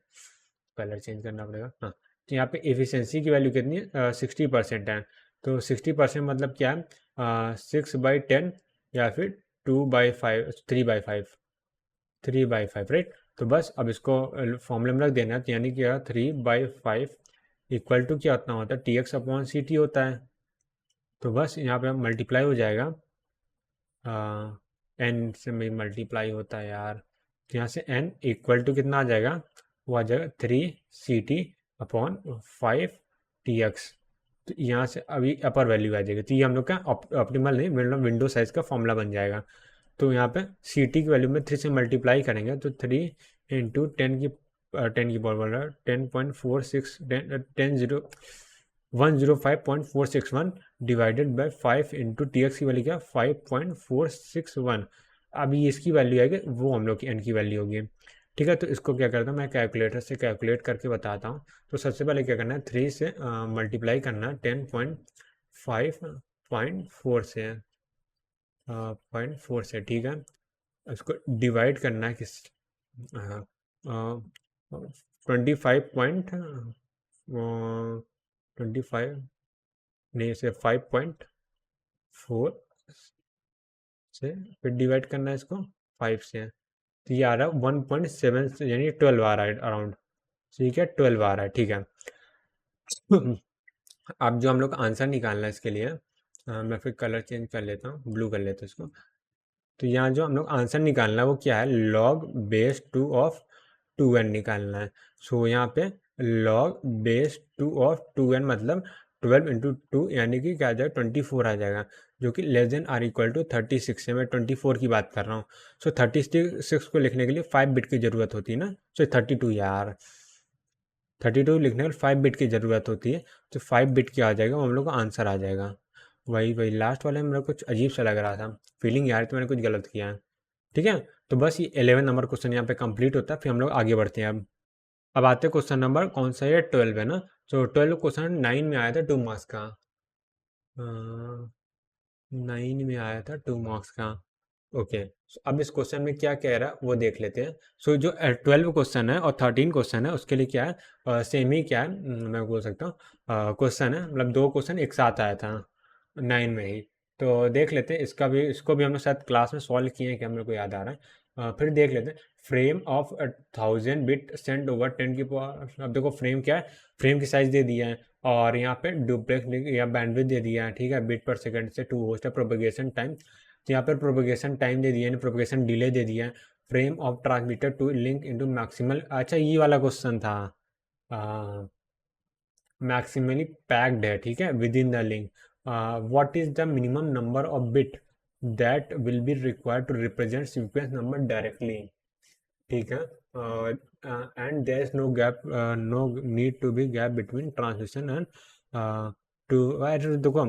कलर चेंज करना पड़ेगा, हाँ। तो यहाँ पे एफिशिएंसी की वैल्यू कितनी है 60% है, तो 60% मतलब क्या है 6/10 या फिर 2/5 3/5 3/5 राइट। तो बस अब इसको फॉर्मूले में रख देना है, तो यानी कि 3/5 इक्वल टू क्या उतना होता है TX/CT होता है। तो बस यहाँ पे मल्टीप्लाई हो जाएगा n से में मल्टीप्लाई होता है यार, तो यहाँ से n इक्वल टू कितना आ जाएगा, वो आ जाएगा 3CT/5TX। तो यहाँ से अभी अपर वैल्यू आ जाएगी, तो ये हम लोग का ऑप्टिमल नहीं विंडो साइज का फॉर्मूला बन जाएगा। तो यहाँ पे CT की वैल्यू में 3 से मल्टीप्लाई करेंगे, तो 3 इंटू 10 की power 10.46 105.461 divided by 5 into TX की वैल्यू क्या 5.461। अभी इसकी वैल्यू आएगी, वो हम लोग की n की वैल्यू होगी। ठीक है, तो इसको क्या करता हूँ मैं कैलकुलेटर से कैलकुलेट करके बताता हूँ। तो सबसे पहले क्या करना है 3 से मल्टीप्लाई करना है 10.5.4 से 0.4 से, ठीक है। उसको डिवाइड करना है किस 25 नहीं से 5.4 से फिर डिवाइड करना है इसको 5 से, तो ये आ रहा है 1.7 यानी 12 आ रहा है अराउंड, ठीक है 12 आ रहा है, ठीक है। अब जो हम लोग आंसर निकालना है इसके लिए मैं फिर कलर चेंज कर लेता हूँ, ब्लू कर लेता हूँ इसको। तो यहाँ जो हम लोग आंसर निकालना है वो क्या है, लॉग बेस 2 ऑफ 2n निकालना है। सो यहाँ पे लॉग बेस 2 ऑफ 2n मतलब 12 इंटू 2 यानी कि क्या आ जाएगा 24 आ जाएगा, जो कि less than or equal to 36 है। मैं 24 की बात कर रहा हूँ। सो 36 को लिखने के लिए 5 बिट की ज़रूरत होती है ना, सो 32 यार 32 लिखने के लिए 5 बिट की ज़रूरत होती है, तो 5 बिट क्या आ जाएगा, वो हम लोग को आंसर आ जाएगा। वही वही लास्ट वाले में मेरा कुछ अजीब सा लग रहा था, फीलिंग यार तो मैंने कुछ गलत किया है। ठीक है, तो बस ये 11 नंबर क्वेश्चन यहाँ पे कंप्लीट होता है, फिर हम लोग आगे बढ़ते हैं। अब आते हैं क्वेश्चन नंबर कौन सा है 12 है ना, तो 12 क्वेश्चन 9 में आया था 2 मार्क्स का, 9 में आया था 2 मार्क्स का। ओके, अब इस क्वेश्चन में क्या कह रहा है वो देख लेते हैं। सो जो 12 क्वेश्चन है और 13 क्वेश्चन है उसके लिए क्या है सेम ही क्या है मैं बोल सकता हूँ क्वेश्चन है, मतलब 2 क्वेश्चन एक साथ आया था 9 में ही। तो देख लेते हैं इसका भी, इसको भी हम लोग शायद क्लास में सॉल्व किए हैं क्या, मेरे को याद आ रहा है। फिर देख लेते हैं frame of 1000 bit send over 10 की पावर। अब देखो फ्रेम क्या है, फ्रेम की साइज दे दिया है और यहाँ पे डुप्लेक्स या बैंडविड्थ दे दिया है, ठीक है, बिट पर सेकंड से 2 होस्ट है, प्रोपगेशन टाइम, तो यहाँ पर प्रोपगेशन टाइम दे दिया है, प्रोपगेशन डिले दे दिया है, frame of transmitter to link into maximal, अच्छा ये वाला क्वेश्चन था मैक्सिमली पैक्ड है, ठीक है, within the link, what is the minimum number of bit that will be required to represent sequence number directly, ठीक है। And there is no gap, no need to be gap between translation and to. देखो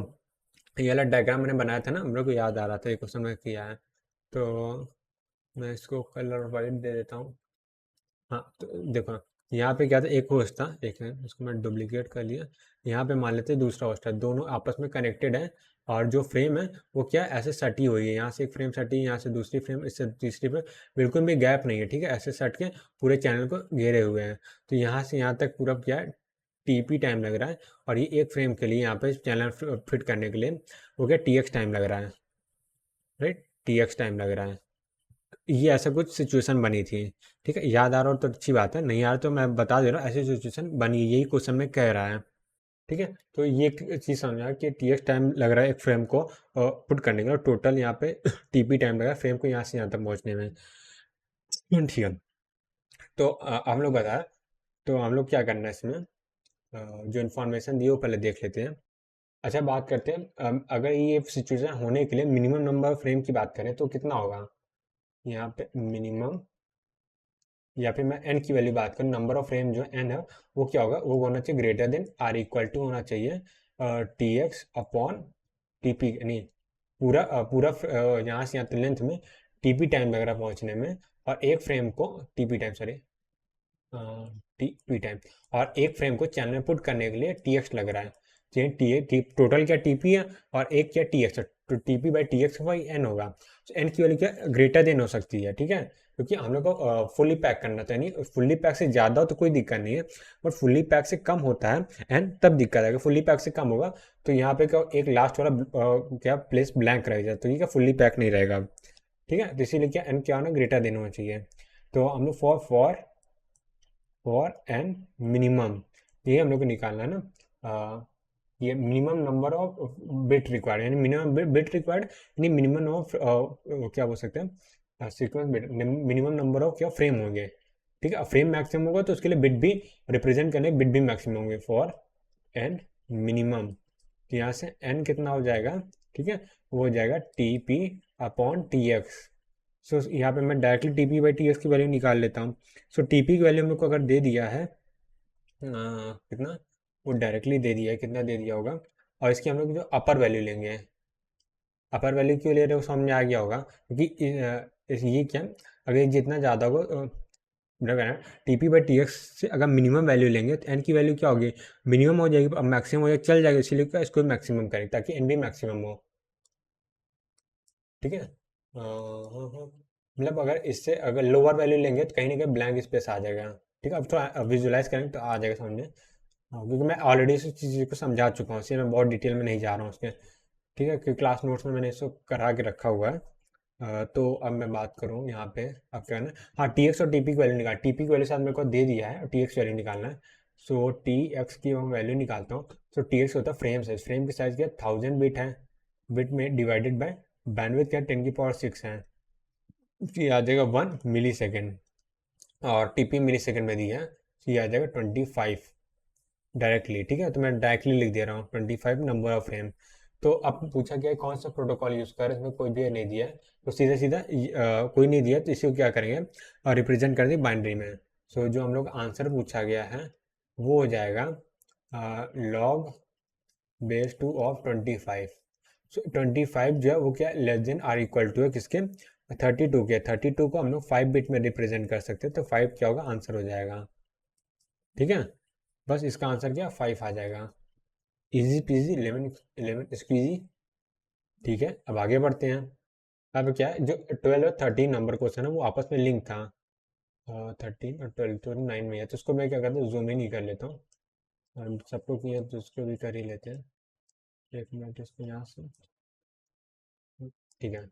ये वाला diagram मैंने बनाया था ना, हम लोग को याद आ रहा था, ये क्वेश्चन में किया है, तो मैं इसको कलर वाइट दे देता हूँ। हाँ तो देखो यहाँ पे क्या था, एक होस्ट था, एक सेकंड इसको मैं डुप्लीकेट कर लिया। यहाँ पे मान लेते हैं दूसरा होस्ट है, दोनों आपस में कनेक्टेड है, और जो फ्रेम है वो क्या है, ऐसे सटी हुई है, यहाँ से एक फ्रेम सटी है, यहाँ से दूसरी फ्रेम, इससे तीसरी फ्रेम, बिल्कुल भी गैप नहीं है, ठीक है, ऐसे सट के पूरे चैनल को घेरे हुए हैं। तो यहाँ से यहाँ तक पूरा क्या है, टीपी टाइम लग रहा है, और ये एक फ्रेम के लिए यहाँ पे चैनल फिट करने के लिए वो क्या टीएक्स टाइम लग रहा है, राइट, टीएक्स टाइम लग रहा है। ये ऐसा कुछ सिचुएशन बनी थी, ठीक है, याद आ रहा हो तो अच्छी बात है, नहीं आ रहा तो मैं बता दे रहा हूँ, ऐसी सिचुएशन बनी, यही क्वेश्चन में कह रहा है, ठीक है। तो ये चीज़ समझा कि टीएक्स टाइम लग रहा है एक फ्रेम को पुट करने के लिए, टोटल यहाँ पे टीपी टाइम लगा फ्रेम को यहाँ से यहाँ तक पहुँचने में, ठीक है। तो हम लोग बताया, तो हम लोग क्या करना है इसमें, जो इन्फॉर्मेशन दी वो पहले देख लेते हैं। अच्छा बात करते हैं, अगर ये सिचुएशन होने के लिए मिनिमम नंबर ऑफ फ्रेम की बात करें तो कितना होगा, यहाँ पे मिनिमम, या फिर मैं एन की वैल्यू बात करूँ, नंबर ऑफ फ्रेम जो एन है वो क्या होगा, वो होना चाहिए greater than or equal to होना चाहिए T X upon T P, नहीं पूरा यहाँ से यहाँ तक लेंथ में टीपी टाइम लग रहा है पहुँचने में, और एक फ्रेम को TP time, sorry T time, और एक फ्रेम को चैनल में पुट करने के लिए टी एक्स लग रहा है, टी टोटल क्या टीपी है और एक क्या टी एक्स है, तो TP by T X by N होगा, तो एन की वैल्यू क्या ग्रेटर देन हो सकती है, ठीक है, क्योंकि हम लोग को फुल्ली पैक करना था, यानी फुल्ली पैक से ज़्यादा हो तो कोई दिक्कत नहीं है, बट फुल्ली पैक से कम होता है एन तब दिक्कत है, फुल्ली पैक से कम होगा तो यहाँ पे क्या एक लास्ट वाला क्या प्लेस ब्लैंक रहेगा, तो ये क्या फुल्ली पैक नहीं रहेगा, ठीक है, तो इसीलिए क्या एन क्या होना ग्रेटर देन होना चाहिए। तो हम लोग फॉर एन मिनिमम, ये हम लोग को निकालना है ना, ये minimum number of bit required, यानी मिनिमम बिट रिक्वायर्ड, यानी मिनिमम ऑफ क्या बोल सकते हैं sequence bit, minimum number of क्या फ्रेम होंगे, ठीक है, फ्रेम मैक्सिमम होगा तो उसके लिए बिट भी रिप्रेजेंट करने बिट भी मैक्सिमम होंगे, फॉर एन मिनिमम, तो यहाँ से एन कितना हो जाएगा, ठीक है, वो हो जाएगा T P upon T X. So यहाँ पे मैं directly T P by T X की वैल्यू निकाल लेता हूँ। सो टी पी की वैल्यू हम लोग को अगर दे दिया है कितना, वो डायरेक्टली दे दिया है, कितना दे दिया होगा, और इसकी हम लोग जो अपर वैल्यू लेंगे, अपर वैल्यू क्यों ले रहे हो समझ में आ गया होगा, क्योंकि ये क्या, अगर ये जितना ज़्यादा होगा T P by T x से अगर मिनिमम वैल्यू लेंगे तो एन की वैल्यू क्या होगी, मिनिमम हो जाएगी, अब मैक्सिमम हो जाएगी, चल जाएगा, इसीलिए क्या इसको मैक्सिमम करें ताकि एन भी मैक्सिमम हो, ठीक है। मतलब अगर इससे अगर लोअर वैल्यू लेंगे तो कहीं ना कहीं ब्लैंक स्पेस आ जाएगा, ठीक है, अब थोड़ा विजुलाइज करेंगे तो आ जाएगा समझ में। क्योंकि मैं ऑलरेडी इस चीज़ को समझा चुका हूँ, इसलिए मैं बहुत डिटेल में नहीं जा रहा हूँ उसके, ठीक है, क्योंकि क्लास नोट्स में मैंने इसको करा के रखा हुआ है। तो अब मैं बात करूँ यहाँ पे, अब क्या है, हाँ टी एक्स और टी पी की वैल्यू निकाल, टी पी की वैल्यू साथ मेरे को दे दिया है और टी एक्स वैल्यू निकालना है। सो टी एक्स की मैं वैल्यू निकालता हूँ, सो टी एक्स होता है फ्रेम साइज, फ्रेम की साइज क्या 1000 बिट है, बिट में डिवाइडेड बाय बैंडविड्थ क्या 10 की पावर 6 है, ये आ जाएगा 1 मिली सेकेंड, और टीपी मिली सेकेंड में दिया है, तो ये आ जाएगा 25 डायरेक्टली, ठीक है, तो मैं डायरेक्टली लिख दे रहा हूँ 25 नंबर ऑफ फ्रेम। तो अब पूछा गया है कौन सा प्रोटोकॉल यूज़ कर, इसमें कोई भी नहीं दिया है, तो सीधा सीधा कोई नहीं दिया तो इसी को क्या करेंगे रिप्रेजेंट कर देंगे बाइनरी में। सो जो हम लोग आंसर पूछा गया है वो हो जाएगा log base two of 25। So 25 जो है वो क्या less than or equal to है किसके, 32 के, 32 को हम लोग 5 बिट में रिप्रेजेंट कर सकते हैं, तो 5 क्या होगा आंसर हो जाएगा, ठीक है, बस इसका आंसर क्या 5 आ जाएगा, इजी पीजी 11 स्क्वीजी, ठीक है। अब आगे बढ़ते हैं, अब क्या है जो 12 और 13 नंबर क्वेश्चन है वो आपस में लिंक था, 13 और 12 तो 9 में है, तो उसको मैं क्या करता हूँ जूम इन ही कर लेता हूँ, सबको किया तो उसको भी कर ही लेते हैं, एक मिनट इसको यहाँ से, ठीक है।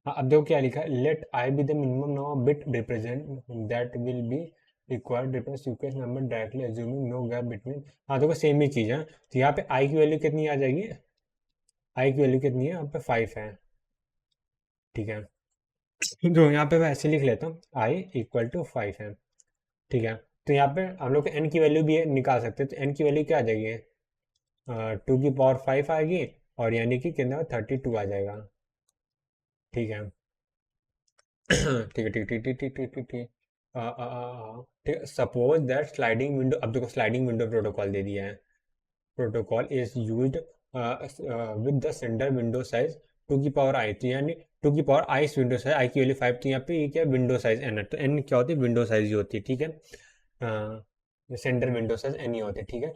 हाँ अब देखो क्या लिखा है, let I be the minimum number bit represent that will be required represent sequence number directly assuming no gap between, हाँ देखो सेम ही चीज़ है, तो यहाँ पे आई की वैल्यू कितनी आ जाएगी, आई की वैल्यू कितनी है यहाँ पे 5 है, ठीक है, तो यहाँ पे मैं ऐसे लिख लेता हूँ आई इक्वल टू 5 है, ठीक है, तो यहाँ पे हम लोग एन की वैल्यू भी निकाल सकते हैं, तो एन की वैल्यू क्या आ जाएगी, टू की पावर 5 आएगी, और यानी कि कितना 32 आ जाएगा। ठीक है। ठीक है, ठीक ठीक ठीक ठीक ठीक ठीक ठीक। ठीक, सपोज दैट स्लाइडिंग विंडो, अब देखो स्लाइडिंग विंडो प्रोटोकॉल दे दिया है। Protocol is used with the sender window size two की पावर आई, तो यानी टू की power I window size, I की वैल्यू 5, तो यहाँ पे ये क्या विंडो साइज एन है, तो एन क्या होती है, विंडो साइज ही होती है। ठीक है, सेंटर विंडो साइज एन ही होती है। ठीक है,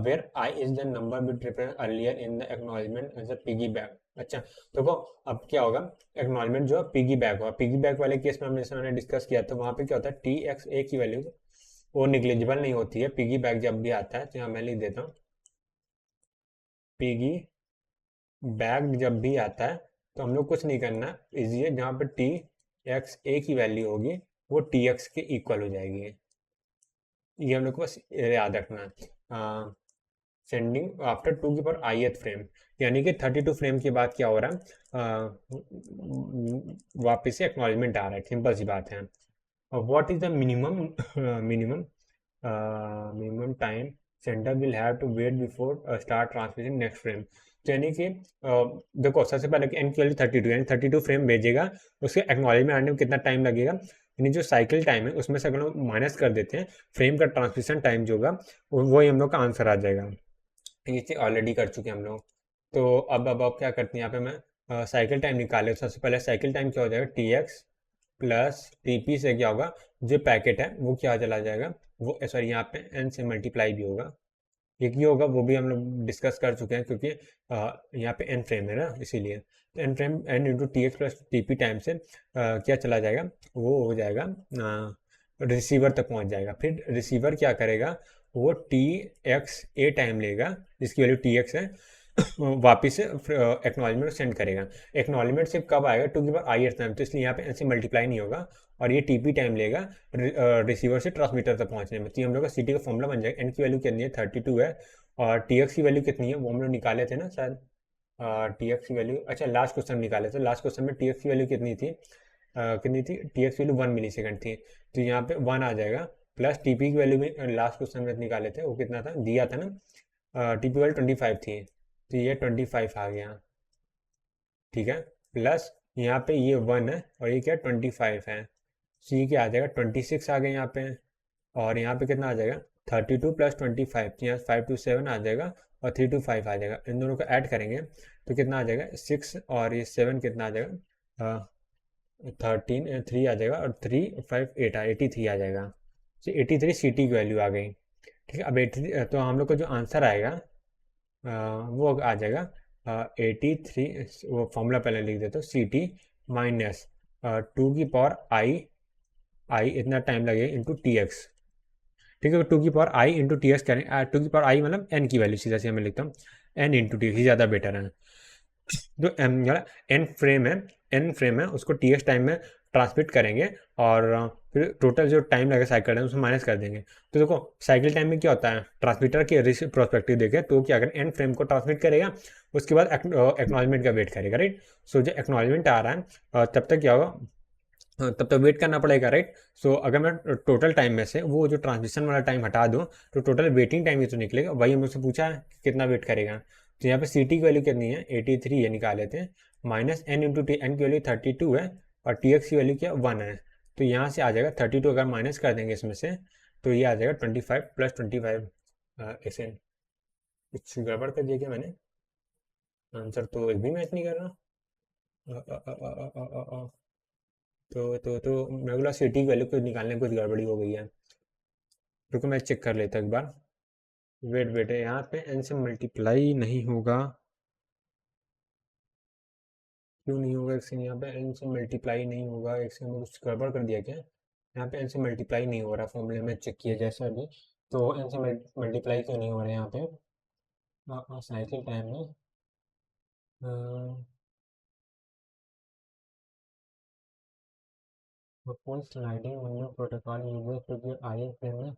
where I is the number bit represent earlier in the acknowledgement as a piggyback. अच्छा, देखो अब क्या होगा, एक्नॉलेजमेंट जो है पिगी बैक होगा। पिगी बैक वाले केस में हमने जैसे मैंने डिस्कस किया, तो वहाँ पे क्या होता है, टी एक्स ए की वैल्यू वो निग्लिजिबल नहीं होती है। पिगी बैक जब भी आता है, तो यहाँ मैं लिख देता हूँ, पिगी बैक जब भी आता है तो हम लोग कुछ नहीं करना, इजी है, जहाँ पे टी एक्स ए की वैल्यू होगी वो टी एक्स के इक्वल हो जाएगी। ये हम लोग को बस याद रखना है। सेंडिंग आफ्टर टू की पावर आई एथ फ्रेम, यानी कि 32 फ्रेम के बाद क्या हो रहा है, वापस से एक्नॉलेजमेंट आ रहा है, सिंपल सी बात है। What is the minimum minimum minimum time sender will have to wait before start transmission next frame, तो यानी कि देखो सबसे पहले कि एन की वैल्यू 32, यानी 32 फ्रेम भेजेगा, उसके एक्नॉलेजमेंट आने में कितना टाइम लगेगा, यानी जो साइकिल टाइम है उसमें से अगर हम माइनस कर देते हैं, फ्रेम का ट्रांसमिशन टाइम जो होगा वही हम लोग का आंसर आ जाएगा। ये चीज़ ऑलरेडी कर चुके हैं हम लोग। तो अब क्या करते हैं, यहाँ पे मैं साइकिल टाइम निकाले, तो सबसे पहले साइकिल टाइम क्या हो जाएगा, T X plus T P से क्या होगा, जो पैकेट है वो क्या चला जाएगा, वो सॉरी यहाँ पे एन से मल्टीप्लाई भी होगा। ये क्यों होगा वो भी हम लोग डिस्कस कर चुके हैं, क्योंकि यहाँ पे एन फ्रेम है ना, इसीलिए तो N frame N into T X plus T P time से क्या चला जाएगा, वो हो जाएगा रिसीवर तक पहुँच जाएगा। फिर रिसीवर क्या करेगा, वो टी एक्स ए टाइम लेगा जिसकी वैल्यू टी एक्स है, वापिस से एक्नॉलेजमेंट सेंड करेगा। एक्नॉलेजमेंट सिर्फ कब आएगा, टू की पावर आई एथ टाइम, तो इसलिए यहाँ पे एन से मल्टीप्लाई नहीं होगा, और ये टीपी टाइम लेगा रिसीवर से ट्रांसमीटर तक पहुंचने में। तो हम लोग का सीटी का फॉर्मूला बन जाएगा, एन की वैल्यू कितनी है 32 है, और टी एक्स की वैल्यू कितनी है वो हम लोग निकाले थे ना शायद, टी एक्स की वैल्यू, अच्छा लास्ट क्वेश्चन निकाले थे, लास्ट क्वेश्चन में टी एक्स की वैल्यू कितनी थी, कितनी थी, टी एक्स वैल्यू 1 मिली सेकंड थी, तो यहाँ पे 1 आ जाएगा, प्लस टीपी की वैल्यू में लास्ट क्वेश्चन में निकाले थे वो कितना था, दिया था ना, टीपी वैल्यू 25 थी, तो ये 25 आ गया। ठीक है, प्लस यहाँ पे ये 1 है और ये क्या 25 है, सी क्या आ जाएगा 26 आ गया यहाँ पे, और यहाँ पे कितना आ जाएगा 32 प्लस 25, तो यहाँ 5 to 7 आ जाएगा, और 3 to 5 आ जाएगा, इन दोनों को ऐड करेंगे तो कितना आ जाएगा 6, और ये 7 कितना आ जाएगा 13, 3 आ जाएगा, और 3 5 8 83 आ जाएगा, तो 83 सी टी की वैल्यू आ गई। ठीक है, अब 83, तो हम लोग को जो आंसर आएगा वो आ जाएगा 83, वो फॉर्मूला पहले लिख देता हूँ, सी टी माइनस टू की पावर आई, आई इतना टाइम लगेगा इंटू टी एक्स। ठीक है, टू की पावर आई इंटू टी एक्स करें, टू की पावर आई मतलब एन की वैल्यू, सीधा सीधा मैं लिखता हूँ एन इंटू टी, ही ज़्यादा बेटर है। जो एम एन फ्रेम है, एन फ्रेम है उसको टी एक्स टाइम में ट्रांसमिट करेंगे, और फिर टोटल जो टाइम लगेगा साइकिल टाइम उसमें माइनस कर देंगे। तो देखो साइकिल टाइम में क्या होता है, ट्रांसमीटर के प्रोस्पेक्टिव देखें तो क्या करें, एन फ्रेम को ट्रांसमिट करेगा, उसके बाद एक्नॉलेजमेंट का वेट करेगा, राइट। सो जो एक्नॉलेजमेंट आ रहा है तब तक क्या होगा, तब तक वेट करना पड़ेगा, राइट। सो अगर मैं टोटल टाइम में से वो जो ट्रांसमिशन वाला टाइम हटा दूँ, तो टोटल वेटिंग टाइम ये तो निकलेगा, वही मुझसे पूछा है कि कितना वेट करेगा, तो यहाँ पे सी टी की वैल्यू कितनी है 83 ये निकाल लेते हैं, minus N into T, N की वैल्यू 32 है, और टी एक्स की वैल्यू क्या 1 है, तो यहाँ से आ जाएगा 32, अगर माइनस कर देंगे इसमें से तो ये आ जाएगा 25 प्लस 25। ऐसे कुछ गड़बड़ कर दिया क्या मैंने, आंसर तो एक भी मैच नहीं कर रहा। अ, अ, अ, अ, अ, अ, अ, तो मेरे को लगा सी टी की वैल्यू कुछ निकालने में कुछ गड़बड़ी हो गई है, रुको मैं चेक कर लेता हूँ एक बार। वेट वेट, यहाँ पे एन से मल्टीप्लाई नहीं होगा, क्यों नहीं होगा, एक सेकंड, यहाँ पे एन से मल्टीप्लाई नहीं होगा, एक सेकंड कुछ गड़बड़ कर दिया क्या, यहाँ पे एन से मल्टीप्लाई नहीं हो रहा, फॉर्मूले में चेक किया जैसा अभी, तो एन से मल्टीप्लाई क्यों नहीं हो रहा है यहाँ पे, साइकिल टाइम में कौन स्लाइडिंग विंडो प्रोटोकॉल यूजर क्योंकि आई फ्रेम में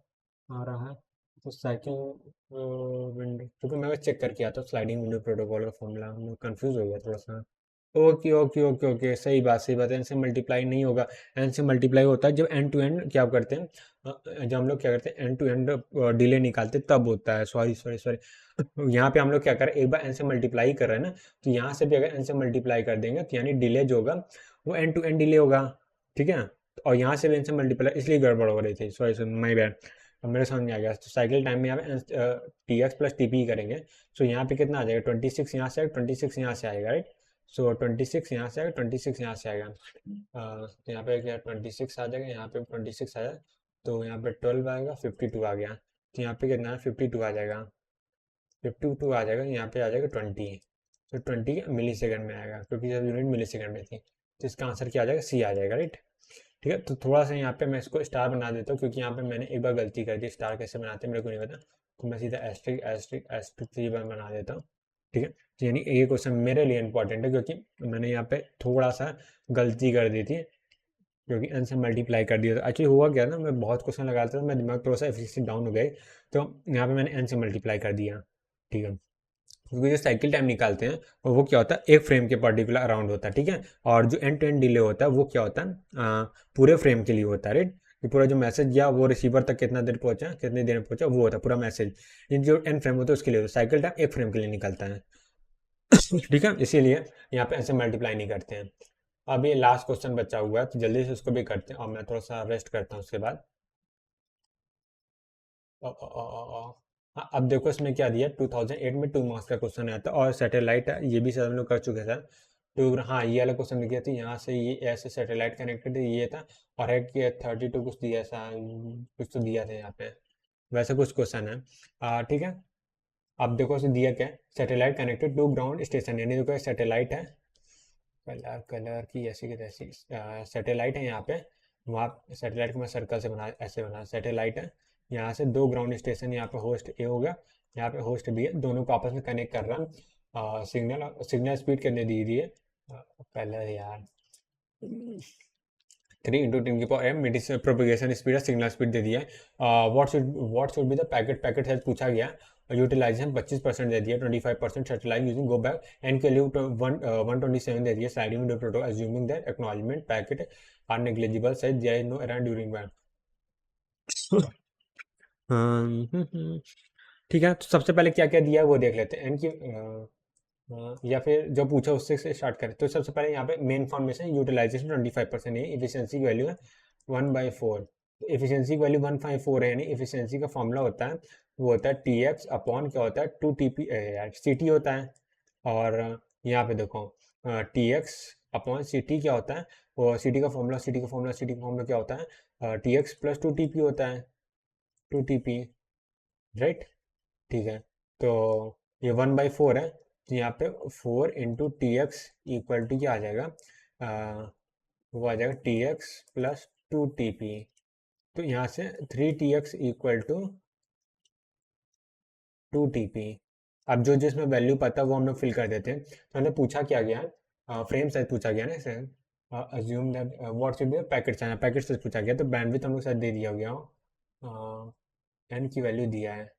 आ रहा है, तो साइकिल विंडो, क्योंकि मैं चेक करके आता हूँ स्लाइडिंग विंडो प्रोटोकॉल का फॉर्मूला, मैं कंफ्यूज हो गया थोड़ा सा। ओके ओके ओके ओके, सही बात है, एन से मल्टीप्लाई नहीं होगा। एन से मल्टीप्लाई होता है जब एंड टू एंड क्या करते हैं, जब हम लोग क्या करते हैं एंड टू एंड डिले निकालते हैं, तब होता है। Sorry sorry sorry. यहाँ पे हम लोग क्या करें, एक बार एन से मल्टीप्लाई कर रहे हैं ना, तो यहाँ से भी अगर एन से मल्टीप्लाई कर देंगे तो यानी डिले जो होगा वो एंड टू एंड डिले होगा, ठीक है। और यहाँ से भी एन से मल्टीप्लाई, इसलिए गड़बड़ हो रही थी, सॉरी सॉरी, माई बैड। अब मेरे समझ में आ गया। तो साइकिल टाइम में यहाँ पे T X plus T P करेंगे। सो यहाँ पे कितना आ जाएगा, 26 यहाँ से आएगा, 26 यहाँ से आएगा, राइट। सो 26 यहाँ से आएगा, 26 यहाँ से आएगा। तो यहाँ पे क्या 26 आ जाएगा, यहाँ पे 26 आया, तो यहाँ पे 12 आएगा, 52 आ गया। तो यहाँ पे कितना है, 52 आ जाएगा, 52 आ जाएगा, यहाँ पे आ जाएगा 20। तो 20 मिली सेकेंड में आएगा, क्योंकि जब यूनिट मिली सेकेंड में थी। तो इसका आंसर क्या आ जाएगा, सी आ जाएगा, राइट। ठीक है, तो थोड़ा सा यहाँ पे मैं इसको स्टार बना देता हूँ, क्योंकि यहाँ पे मैंने एक बार गलती कर दी। स्टार कैसे बनाते हैं मेरे को नहीं पता, तो मैं सीधा एस्ट्रिक एस्ट्रिक एस्ट्रिक 3 बार बना देता हूँ। ठीक है, तो यानी ये क्वेश्चन मेरे लिए इंपॉर्टेंट है, क्योंकि मैंने यहाँ पे थोड़ा सा गलती कर दी थी, क्योंकि एन से मल्टीप्लाई कर दिया था। एक्चुअली हुआ क्या ना, मैं बहुत क्वेश्चन लगा रहा था, मैं दिमाग थोड़ा सा एफिशिएंसी डाउन हो गई, तो यहाँ पे मैंने एन से मल्टीप्लाई कर दिया। ठीक है, क्योंकि जो साइकिल टाइम निकालते हैं वो क्या होता है, एक फ्रेम के पर्टिकुलर अराउंड होता है, ठीक है। और जो एंड टू एंड डिले होता है वो क्या होता है, पूरे फ्रेम के लिए होता है, राइट। कि पूरा जो मैसेज गया वो रिसीवर तक कितना देर पहुंचा, कितनी देर में पहुंचा, वो होता है पूरा मैसेज। ये जो एंड फ्रेम होता है उसके लिए होता है। साइकिल टाइम एक फ्रेम के लिए निकलता है। ठीक है, इसीलिए यहाँ पे ऐसे मल्टीप्लाई नहीं करते हैं। अब ये लास्ट क्वेश्चन बचा हुआ है, तो जल्दी से उसको भी करते हैं, और मैं थोड़ा सा रेस्ट करता हूँ उसके बाद। हाँ, अब देखो इसमें क्या दिया, 2008 में 2 मार्क्स का क्वेश्चन आया था, और सैटेलाइट है, ये भी सब हम लोग कर चुके थे। तो हाँ, ये वाला क्वेश्चन दिया था, यहाँ से ये ऐसे सैटेलाइट कनेक्टेड है, ये था। और है कि 32 कुछ दिया, ऐसा कुछ तो दिया था यहाँ पे, वैसे कुछ क्वेश्चन है। ठीक है, अब देखो इसे दिया क्या है, satellite connected to ground station, यानी देखो सैटेलाइट है, कलर कलर की ऐसी की तैसी सैटेलाइट है यहाँ पे। वहाँ सैटेलाइट को मैं सर्कल से बना, ऐसे बना, सैटेलाइट है। यहाँ से 2 ग्राउंड स्टेशन, यहाँ पे होस्ट ए हो गया, यहाँ पे होस्ट बी है, दोनों को आपस में कनेक्ट कर रहा है। सिग्नल सिग्नल स्पीड कितने दी दी है, कलर यार, 3 × 10⁻m मीटर प्रोपेगेशन स्पीड है, सिग्नल स्पीड दे दिया है। What should be the packet packet size पूछा गया। यूटिलाइजेशन 25% दे दिया, 25% satellite using go back, N के लिए 127 दे दिया, sliding window protocol assuming that acknowledgement packet are negligible size, there is no error during back. ठीक है, तो सबसे पहले क्या क्या दिया है वो देख लेते हैं। एन की या फिर जो पूछा उससे से स्टार्ट करें। तो सबसे पहले यहाँ पे मेन इन्फॉर्मेशन, यूटिलाइजेशन 25% है, इफिशियंसी की वैल्यू है 1/4। इफिशियंसी की वैल्यू 1/4 है, यानी इफिशियंसी का फॉर्मूला होता है, वो होता है टी एक्स अपॉन क्या होता है 2 TP सी टी होता है। और यहाँ पे देखो T X upon C T क्या होता है, वो सी टी का फॉर्मूला, सी टी का फॉर्मूला क्या होता है, टी एक्स प्लस 2 TP होता है, 2 TP, राइट। ठीक है, तो ये 1/4 है, तो यहाँ पे 4 × TX इक्वल टू क्या आ जाएगा, वो आ जाएगा TX + 2 TP। तो यहाँ से 3TX इक्वल टू 2 TP। अब जो जिसमें वैल्यू पता है वो हम लोग फिल कर देते हैं। तो हमने पूछा क्या गया, फ्रेम साइज पूछा गया ना इसे, assume that what should B packet size, packet size पूछा गया, तो बैंडविड्थ हम लोग शायद दे दिया गया हो, एन की वैल्यू दिया है।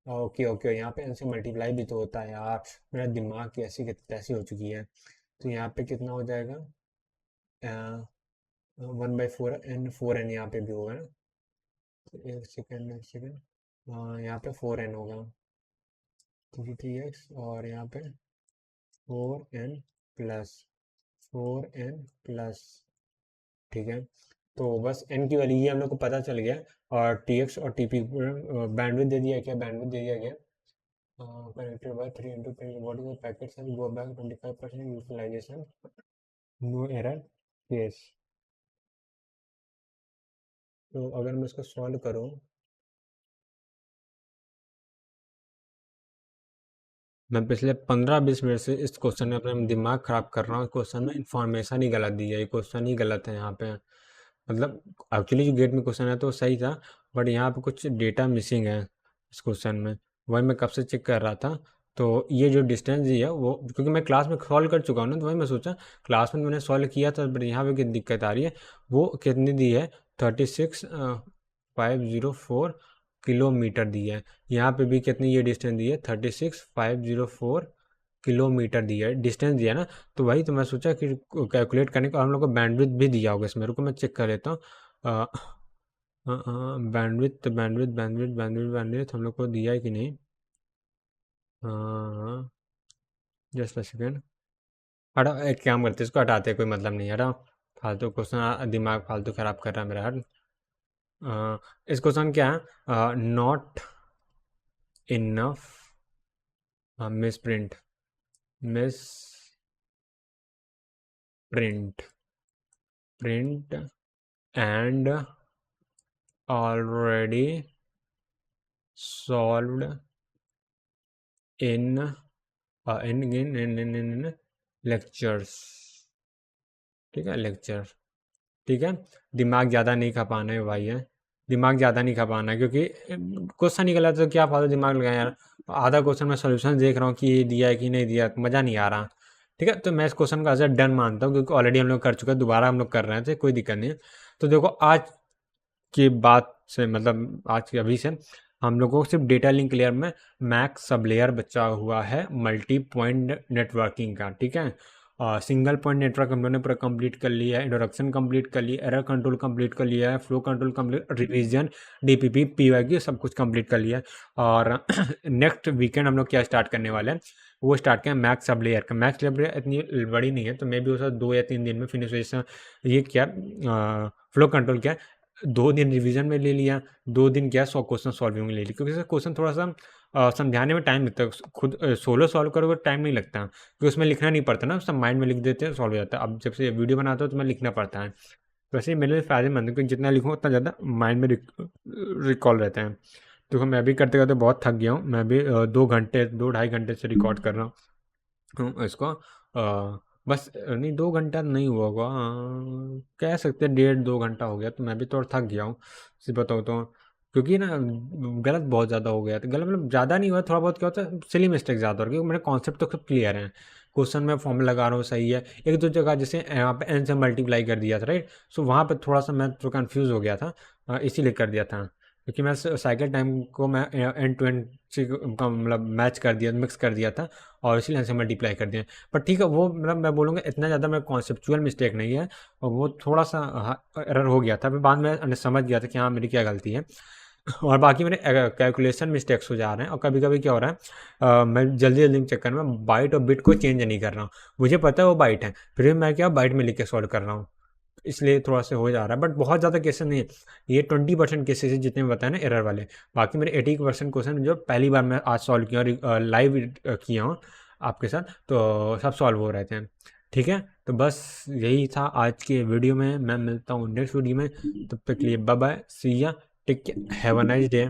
ओके ओके, यहाँ पे एन से मल्टीप्लाई भी तो होता है यार, मेरा दिमाग की ऐसी की तैसी हो चुकी है। तो यहाँ पे कितना हो जाएगा, 1/4 एन, 4n यहाँ पे भी होगा ना। तो एक सेकेंड एक सेकेंड, हाँ यहाँ पे 4n होगा, 3x, और यहाँ पे 4n+4n+, ठीक है। तो बस n की वैल्यू ये हम लोग को पता चल गया, और tx और tp बैंडविड्थ दे दिया क्या, बैंडविड्थ दे दिया गया, connected by 3 × 10, what is the packet size, go back 25% utilization, no error case। तो अगर मैं इसको सॉल्व करूँ, मैं पिछले 15-20 मिनट से इस क्वेश्चन में अपना दिमाग खराब कर रहा हूँ। क्वेश्चन में इंफॉर्मेशन ही गलत दी है, ये क्वेश्चन ही गलत है यहाँ पे। मतलब एक्चुअली जो गेट में क्वेश्चन है तो सही था, बट यहाँ पे कुछ डेटा मिसिंग है इस क्वेश्चन में, वही मैं कब से चेक कर रहा था। तो ये जो डिस्टेंस दी है वो, क्योंकि मैं क्लास में सॉल्व कर चुका हूँ ना, तो वही मैं सोचा क्लास में मैंने सॉल्व किया था, बट यहाँ पे कितनी दिक्कत आ रही है, वो कितनी दी है, 36,504 किलोमीटर दी है। यहाँ पे भी कितनी ये डिस्टेंस दी है, 36,504 किलोमीटर दिया है, डिस्टेंस दिया है ना, तो वही तो मैं सोचा कि कैलकुलेट करने का हम लोग को बैंडविड्थ भी दिया होगा इसमें। रुको मैं चेक कर लेता हूँ। Bandwidth bandwidth bandwidth bandwidth bandwidth हम लोग को दिया है कि नहीं। Just a second. हटा, एक काम करते हैं, इसको हटाते हैं, कोई मतलब नहीं। हटा, फालतू क्वेश्चन, दिमाग फालतू खराब कर रहा है मेरा। हट। इस क्वेश्चन क्या है, not enough miss print, miss print, print and already solved in in lectures. ठीक है, लेक्चर। ठीक है, दिमाग ज़्यादा नहीं खपाना है भाई, है दिमाग ज़्यादा नहीं खपाना है, क्योंकि क्वेश्चन निकला तो क्या फालतू दिमाग लगाया यार। आधा क्वेश्चन मैं सॉल्यूशन देख रहा हूँ कि ये दिया है कि नहीं दिया, मज़ा नहीं आ रहा। ठीक है, तो मैं इस क्वेश्चन का आंसर डन मानता हूँ, क्योंकि ऑलरेडी हम लोग कर चुके हैं, दोबारा हम लोग कर रहे थे, कोई दिक्कत नहीं है। तो देखो, आज की बात से मतलब आज के अभी से हम लोगों को सिर्फ डेटा लिंक लेयर में मैक्स सब लेयर बचा हुआ है मल्टी पॉइंट नेटवर्किंग का। ठीक है, सिंगल पॉइंट नेटवर्क हम लोगों ने पूरा कंप्लीट कर लिया है, इंट्रोडक्शन कंप्लीट कर लिया, एरर कंट्रोल कंप्लीट कर लिया है, flow control complete, revision, DPP, PYQ सब कुछ कंप्लीट कर लिया है। और नेक्स्ट वीकेंड हम लोग क्या स्टार्ट करने वाले हैं, वो स्टार्ट किया मैक्स सब लेयर का। मैक्स सब लेयर इतनी बड़ी नहीं है, तो मे भी उसका 2 या 3 दिन में फिनिश हो जैसे ये क्या फ्लो कंट्रोल क्या 2 दिन रिवीजन में ले लिया, 2 दिन क्या 100 क्वेश्चन सॉल्विंग में ले लिया, क्योंकि क्वेश्चन थोड़ा सा समझाने में टाइम लगता है। खुद सोलो सॉल्व करोगे टाइम नहीं लगता, क्योंकि उसमें लिखना नहीं पड़ता ना, सब माइंड में लिख देते हैं, सॉल्व हो जाता है। अब जब से वीडियो बनाता हो तो मैं लिखना पड़ता है, वैसे ही मेरे लिए फ़ायदेमंद है, क्योंकि जितना लिखूँ उतना ज़्यादा माइंड में रिकॉल रहते हैं। तो मैं भी करते करते बहुत थक गया हूँ। मैं भी 2 घंटे 2 ढाई घंटे से रिकॉर्ड कर रहा हूँ इसको। बस नहीं, 2 घंटा नहीं हुआ होगा, कह सकते हैं 1.5-2 घंटा हो गया, तो मैं भी थोड़ा थक गया हूँ सच बताऊँ तो। क्योंकि ना गलत बहुत ज़्यादा हो गया था, गलत मतलब ज़्यादा नहीं हुआ, थोड़ा बहुत क्या होता है सिली मिस्टेक ज़्यादा हो रही है, क्योंकि मेरे कॉन्सेप्ट तो सब क्लियर हैं। क्वेश्चन में फॉर्मूला लगा रहा हूँ सही है, एक दो जगह जैसे यहाँ पे एन से मल्टीप्लाई कर दिया था, राइट। सो वहाँ पे थोड़ा सा मैं तो कन्फ्यूज़ हो गया था, इसीलिए कर दिया था, क्योंकि मैं साइकिल टाइम को मैं एंड टू एंड से मतलब मैच कर दिया, मिक्स कर दिया था, और इसीलिए एन से मल्टीप्लाई कर दिया। पर ठीक है, वो मतलब मैं बोलूँगा इतना ज़्यादा मेरा कॉन्सेप्चुअल मिस्टेक नहीं है, और वो थोड़ा सा एरर हो गया था, फिर बाद में समझ गया था कि हाँ मेरी क्या गलती है। और बाकी मेरे कैलकुलेशन मिस्टेक्स हो जा रहे हैं, और कभी कभी क्या हो रहा है, मैं जल्दी जल्दी के चक्कर में बाइट और बिट को चेंज नहीं कर रहा हूँ। मुझे पता है वो बाइट है, फिर भी मैं क्या बाइट में लिख के सॉल्व कर रहा हूँ, इसलिए थोड़ा सा हो जा रहा है। बट बहुत ज़्यादा केसेस नहीं है, ये 20% केसेस है जितने बताए ना एरर वाले। बाकी मेरे 80% क्वेश्चन जो पहली बार मैं आज सॉल्व किया और लाइव किया हूँ आपके साथ, तो सब सॉल्व हो रहे थे। ठीक है, तो बस यही था आज के वीडियो में। मैं मिलता हूँ नेक्स्ट वीडियो में, तब तक के लिए bye bye, see ya, take care, have a nice day.